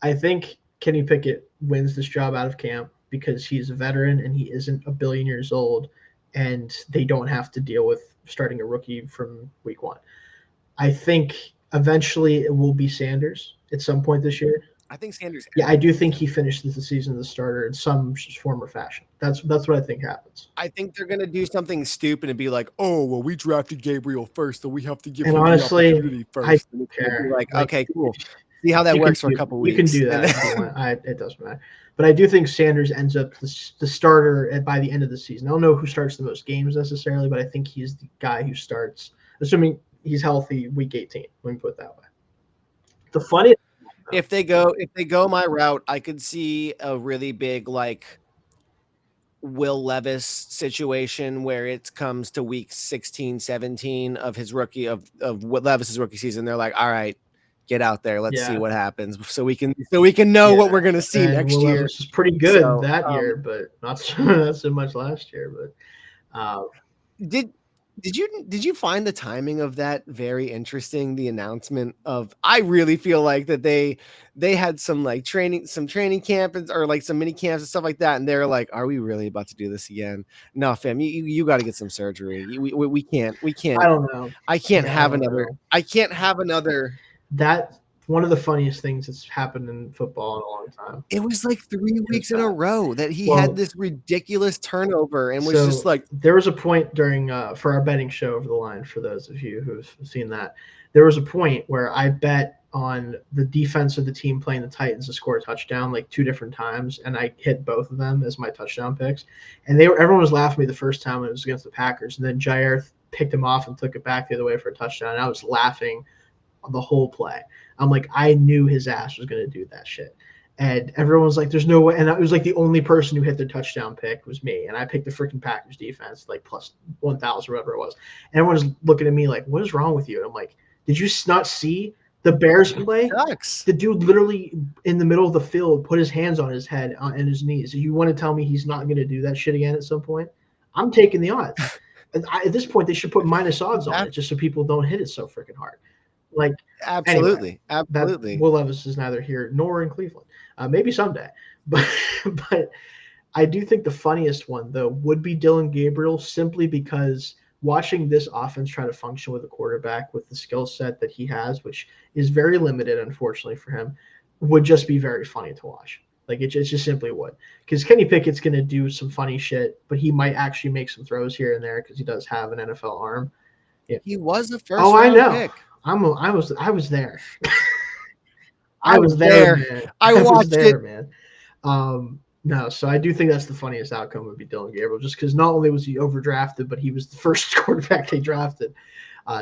I think Kenny Pickett wins this job out of camp because he's a veteran and he isn't a billion years old, and they don't have to deal with starting a rookie from week 1. I think eventually it will be Sanders at some point this year. I think Sanders. Yeah, I do think he finishes the season as a starter in some form or fashion. That's what I think happens. I think they're going to do something stupid and be like, oh, well, we drafted Gabriel first, so we have to give him honestly, the opportunity first. I don't care. Like, okay, cool. See how that works for a couple weeks. You can do that if you want. It doesn't matter. But I do think Sanders ends up the starter by the end of the season. I don't know who starts the most games necessarily, but I think he's the guy who starts, assuming he's healthy, week 18. Let me put it that way. The funniest. If they go my route, I could see a really big like Will Levis situation where it comes to week 16, 17 of his rookie of Levis's rookie season. They're like, all right, get out there. Let's see what happens. So we can know what we're gonna see next year. Levis is pretty good that year, but not so much last year. But did you find the timing of that very interesting? The announcement of, I really feel like that they had some training camp or like some mini camps and stuff like that, and they're like, are we really about to do this again? No, fam, you got to get some surgery. We can't. I don't know. I can't have another. That one of the funniest things that's happened in football in a long time. It was like 3 weeks in a row that he had this ridiculous turnover and was just like. There was a point during for our betting show Over the Line, for those of you who've seen that, there was a point where I bet on the defense of the team playing the Titans to score a touchdown like 2 different times, and I hit both of them as my touchdown picks. And everyone was laughing at me the first time when it was against the Packers, and then Jair picked him off and took it back the other way for a touchdown. And I was laughing the whole play. I'm like, I knew his ass was going to do that shit. And everyone was like, there's no way. And I was like, the only person who hit their touchdown pick was me. And I picked the freaking Packers defense, like plus 1,000, whatever it was. And everyone was looking at me like, what is wrong with you? And I'm like, did you not see the Bears play? The dude literally in the middle of the field put his hands on his head and his knees. You want to tell me he's not going to do that shit again at some point? I'm taking the odds. At this point, they should put minus odds on it just so people don't hit it so freaking hard. Like, absolutely. Will Levis is neither here nor in Cleveland. Maybe someday, but I do think the funniest one though would be Dylan Gabriel, simply because watching this offense try to function with a quarterback with the skill set that he has, which is very limited, unfortunately for him, would just be very funny to watch. Like it just simply would, because Kenny Pickett's going to do some funny shit, but he might actually make some throws here and there because he does have an NFL arm. Yeah. He was the first round pick. I was there. I was there, man. I watched it, man. No, so I do think that's the funniest outcome would be Dylan Gabriel, just because not only was he overdrafted, but he was the first quarterback they drafted.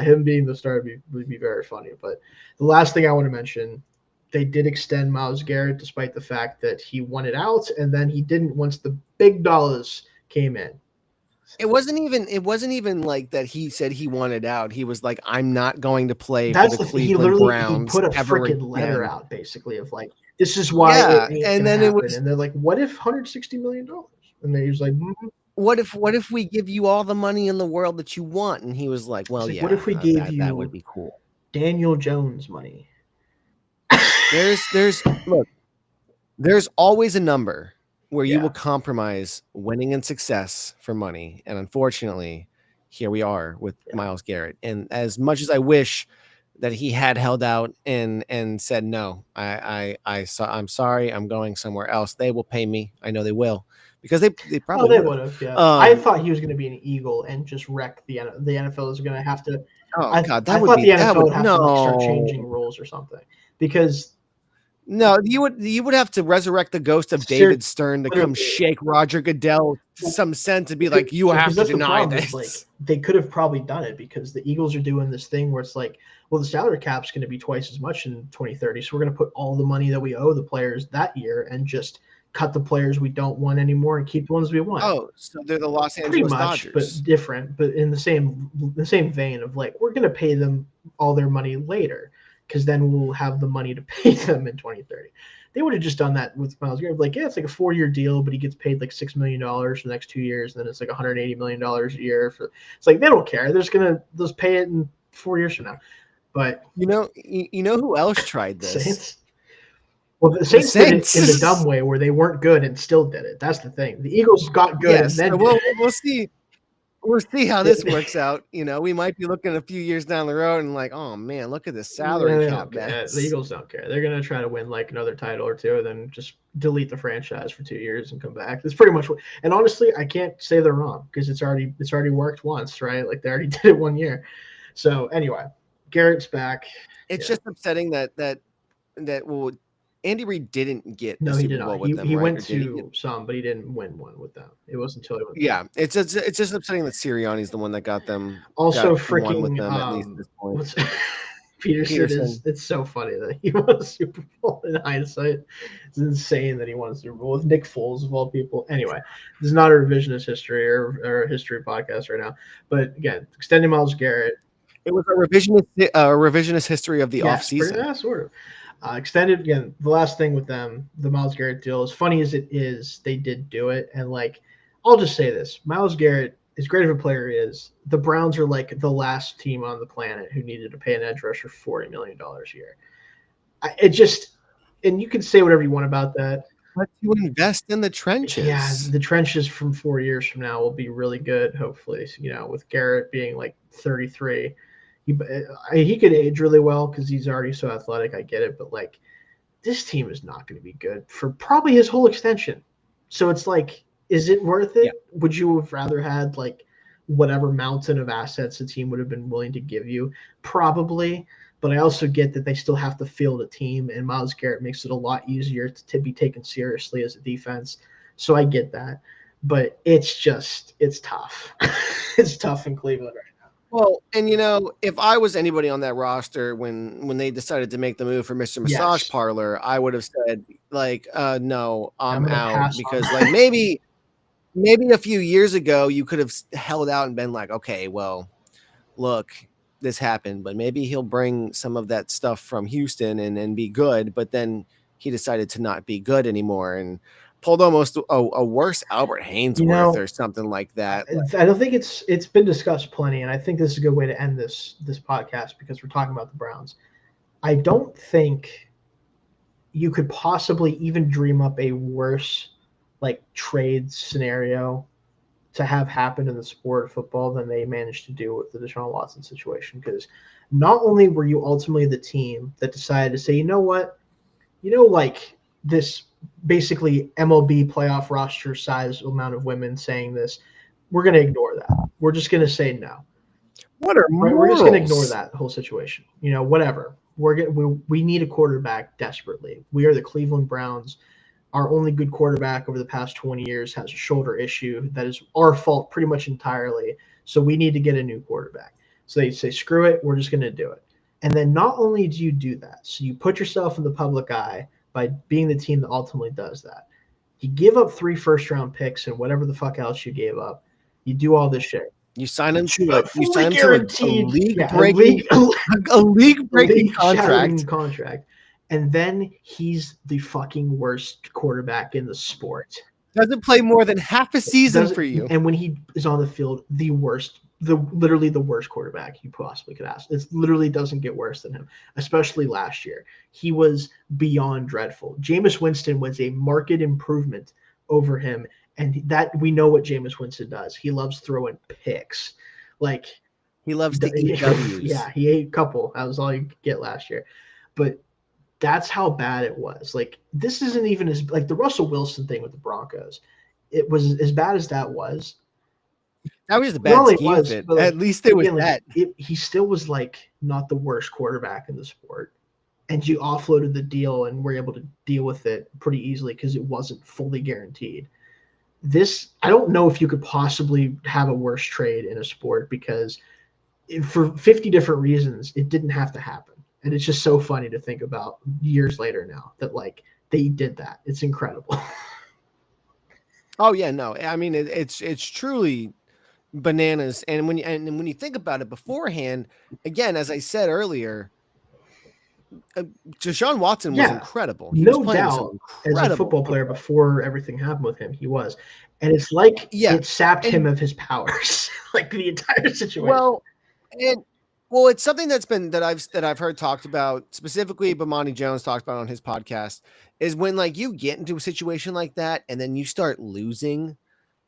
Him being the starter would be very funny. But the last thing I want to mention, they did extend Myles Garrett despite the fact that he wanted out, and then he didn't once the big dollars came in. It wasn't even like that he said he wanted out. He was like, I'm not going to play for the Cleveland Browns. He put a freaking letter out basically of like, this is why and then it was, and they're like, what if $160 million? And then he was like, what if we give you all the money in the world that you want? And he was like, well, what if we gave you that would be cool. Daniel Jones money. There's always a number where you will compromise winning and success for money. And unfortunately, here we are with Myles Garrett. And as much as I wish that he had held out and said, no, I'm sorry, I'm going somewhere else. They will pay me. I know they will, because they probably would have. Yeah. I thought he was going to be an Eagle and just wreck the NFL is going to have to. Oh God, the NFL would have to start changing rules or something, because. No, you would have to resurrect the ghost of David Stern to come shake Roger Goodell to some sense and be like, you have to deny this. Like, they could have probably done it, because the Eagles are doing this thing where it's like, well, the salary cap's going to be twice as much in 2030, so we're going to put all the money that we owe the players that year and just cut the players we don't want anymore and keep the ones we want. Oh, so they're the Los Angeles Dodgers, but different, but in the same vein of like, we're going to pay them all their money later, because then we'll have the money to pay them in 2030. They would have just done that with Myles Garrett. Like, yeah, it's like a 4-year deal, but he gets paid like $6 million for the next 2 years, and then it's like $180 million a year. It's like they don't care. They're just pay it in 4 years from now. But you know who else tried this? Saints. Well, the Saints did it in the dumb way where they weren't good and still did it. That's the thing. The Eagles got good and then we'll see. We'll see how this works out. We might be looking a few years down the road and like, oh man, look at this salary cap. The Eagles don't care. They're gonna try to win like another title or two, and then just delete the franchise for 2 years and come back. That's pretty much what. And honestly, I can't say they're wrong because it's already worked once, right? Like they already did it 1 year. So anyway, Garrett's back. It's just upsetting that Andy Reid didn't get no, he did Bowl not. With them, he right? went to some, but he didn't win one with them. It wasn't until he went. Yeah, it's just upsetting that Sirianni's the one that got them. Also, freaking with them at least at this point. Peterson. It's so funny that he won a Super Bowl in hindsight. It's insane that he won a Super Bowl with Nick Foles of all people. Anyway, this is not a revisionist history or a history podcast right now. But again, extending Myles Garrett. It was a revisionist history of the offseason. Yeah, sort of. Extended again. The last thing with them, the Myles Garrett deal, as funny as it is, they did do it. And like, I'll just say this: Myles Garrett, as great of a player he is, the Browns are like the last team on the planet who needed to pay an edge rusher $40 million a year. And you can say whatever you want about that. But you invest in the trenches. Yeah, the trenches from 4 years from now will be really good. Hopefully, with Garrett being like 33. He could age really well because he's already so athletic. I get it, but like this team is not going to be good for probably his whole extension. So it's like, is it worth it? Yeah. Would you have rather had like whatever mountain of assets the team would have been willing to give you? Probably, but I also get that they still have to field a team, and Myles Garrett makes it a lot easier to be taken seriously as a defense. So I get that, but it's tough. It's tough in Cleveland right now. Well, and if I was anybody on that roster when they decided to make the move for Mr. Massage Parlor, I would have said like, no, I'm out, because like maybe a few years ago you could have held out and been like, okay, well, look, this happened, but maybe he'll bring some of that stuff from Houston and be good. But then he decided to not be good anymore and pulled almost a worse Albert Hainsworth or something like that. I don't think it's been discussed plenty, and I think this is a good way to end this podcast because we're talking about the Browns. I don't think you could possibly even dream up a worse like trade scenario to have happened in the sport of football than they managed to do with the Deshaun Watson situation. Because not only were you ultimately the team that decided to say, you know what, like this basically MLB playoff roster size amount of women saying this, we're going to ignore that. We're just going to say no. What are morals? We're just going to ignore that whole situation. Whatever. We need a quarterback desperately. We are the Cleveland Browns. Our only good quarterback over the past 20 years has a shoulder issue that is our fault pretty much entirely. So we need to get a new quarterback. So they say, screw it. We're just going to do it. And then not only do you do that, so you put yourself in the public eye by being the team that ultimately does that. You give up 3 first-round picks and whatever the fuck else you gave up. You do all this shit. You sign him to a league-breaking contract. And then he's the fucking worst quarterback in the sport. Doesn't play more than half a season for you. And when he is on the field, literally the worst quarterback you possibly could ask. It literally doesn't get worse than him, especially last year. He was beyond dreadful. Jameis Winston was a marked improvement over him, and that we know what Jameis Winston does. He loves throwing picks. Like he loves to eat W's. Yeah, he ate a couple. That was all you could get last year. But that's how bad it was. Like this isn't even as like the Russell Wilson thing with the Broncos. It was as bad as that was. That was the bad scheme fit. Like, at least it was that. He still was like not the worst quarterback in the sport. And you offloaded the deal and were able to deal with it pretty easily because it wasn't fully guaranteed. I don't know if you could possibly have a worse trade in a sport because for 50 different reasons, it didn't have to happen. And it's just so funny to think about years later now that like they did that. It's incredible. Oh yeah, no. I mean, it's truly bananas. And when you think about it beforehand, again, as I said earlier, Deshaun Watson was Yeah, incredible. He was no playing some doubt. As a incredible football player football. before everything happened with him, he was. And it's like Yeah. it sapped him And of his powers, like the entire situation. well, and well, it's something that I've heard talked about, specifically Bomani Jones talked about on his podcast, is when like you get into a situation like that and then you start losing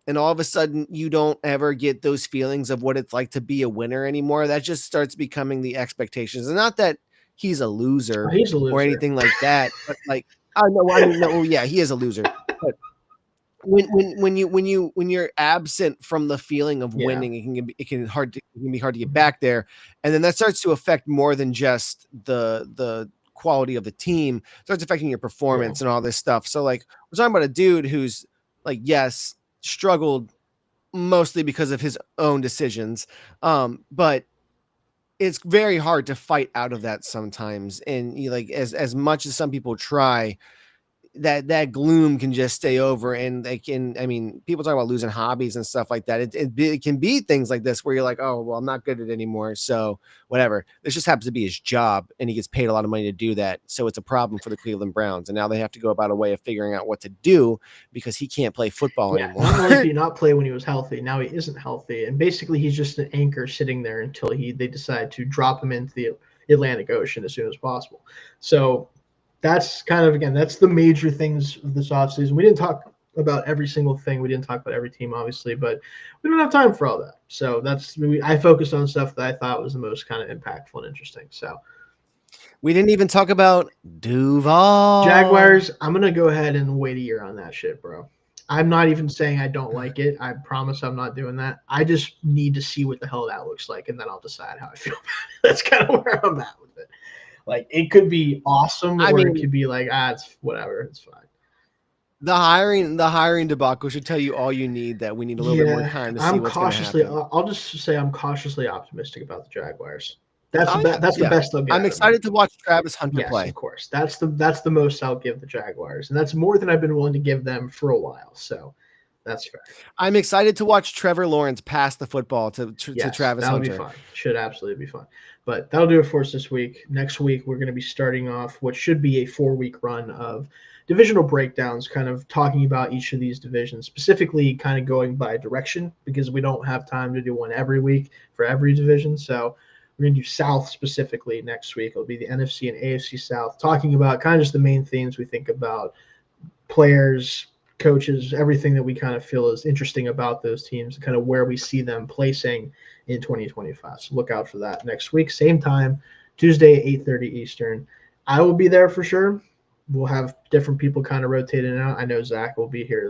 and all of a sudden you don't ever get those feelings of what it's like to be a winner anymore. That just starts becoming the expectations. And not that he's a Oh, loser he's a or loser. anything like that, but like I know, I mean, no, yeah, he is a loser. But when you're absent from the feeling of Yeah, winning, it can be hard to get back there, and then that starts to affect more than just the quality of the team. It starts affecting your yeah, performance and all this stuff. So like we're talking about a dude who's like, yes, struggled mostly because of his own decisions, but it's very hard to fight out of that sometimes. And you like as much as some people try, that gloom can just stay over, and they can, I mean, people talk about losing hobbies and stuff like that. It can be things like this where you're like, oh well, I'm not good at it anymore, so whatever. This just happens to be his job and he gets paid a lot of money to do that, so it's a problem for the Cleveland Browns, and now they have to go about a way of figuring out what to do because he can't play football yeah. anymore. Not only did he not play when he was healthy, now he isn't healthy, and basically he's just an anchor sitting there until they decide to drop him into the Atlantic Ocean as soon as possible. So that's kind of, again, that's the major things of this offseason. We didn't talk about every single thing. We didn't talk about every team, obviously, but we don't have time for all that. So I focused on stuff that I thought was the most kind of impactful and interesting. So We didn't even talk about Duval. Jaguars, I'm gonna go ahead and wait a year on that shit, bro. I'm not even saying I don't like it. I promise I'm not doing that. I just need to see what the hell that looks like, and then I'll decide how I feel about it. That's kind of where I'm at with it. Like, it could be awesome, I or it mean, could be like, it's whatever, it's fine. the hiring debacle should tell you all you need, that we need a little bit more Yeah, time to see I'm what's going to cautiously. happen. I'll just say I'm cautiously optimistic about the Jaguars. Oh yeah, That's the yeah. best they'll get I'm out of them. excited to watch Travis Hunter Yes, play. of course. That's the most I'll give the Jaguars, and that's more than I've been willing to give them for a while. So that's fair. I'm excited to watch Trevor Lawrence pass the football to Yes, Travis that'll be Hunter. fun. Should absolutely be fun. But that'll do it for us this week. Next week, we're going to be starting off what should be a 4-week run of divisional breakdowns, kind of talking about each of these divisions, specifically kind of going by direction, because we don't have time to do one every week for every division. So we're going to do South specifically next week. It'll be the NFC and AFC South, talking about kind of just the main themes we think about, players, coaches, everything that we kind of feel is interesting about those teams, and kind of where we see them placing in 2025. So look out for that next week, same time, Tuesday, 8:30 Eastern. I will be there for sure. We'll have different people kind of rotate in and out. I know Zach will be here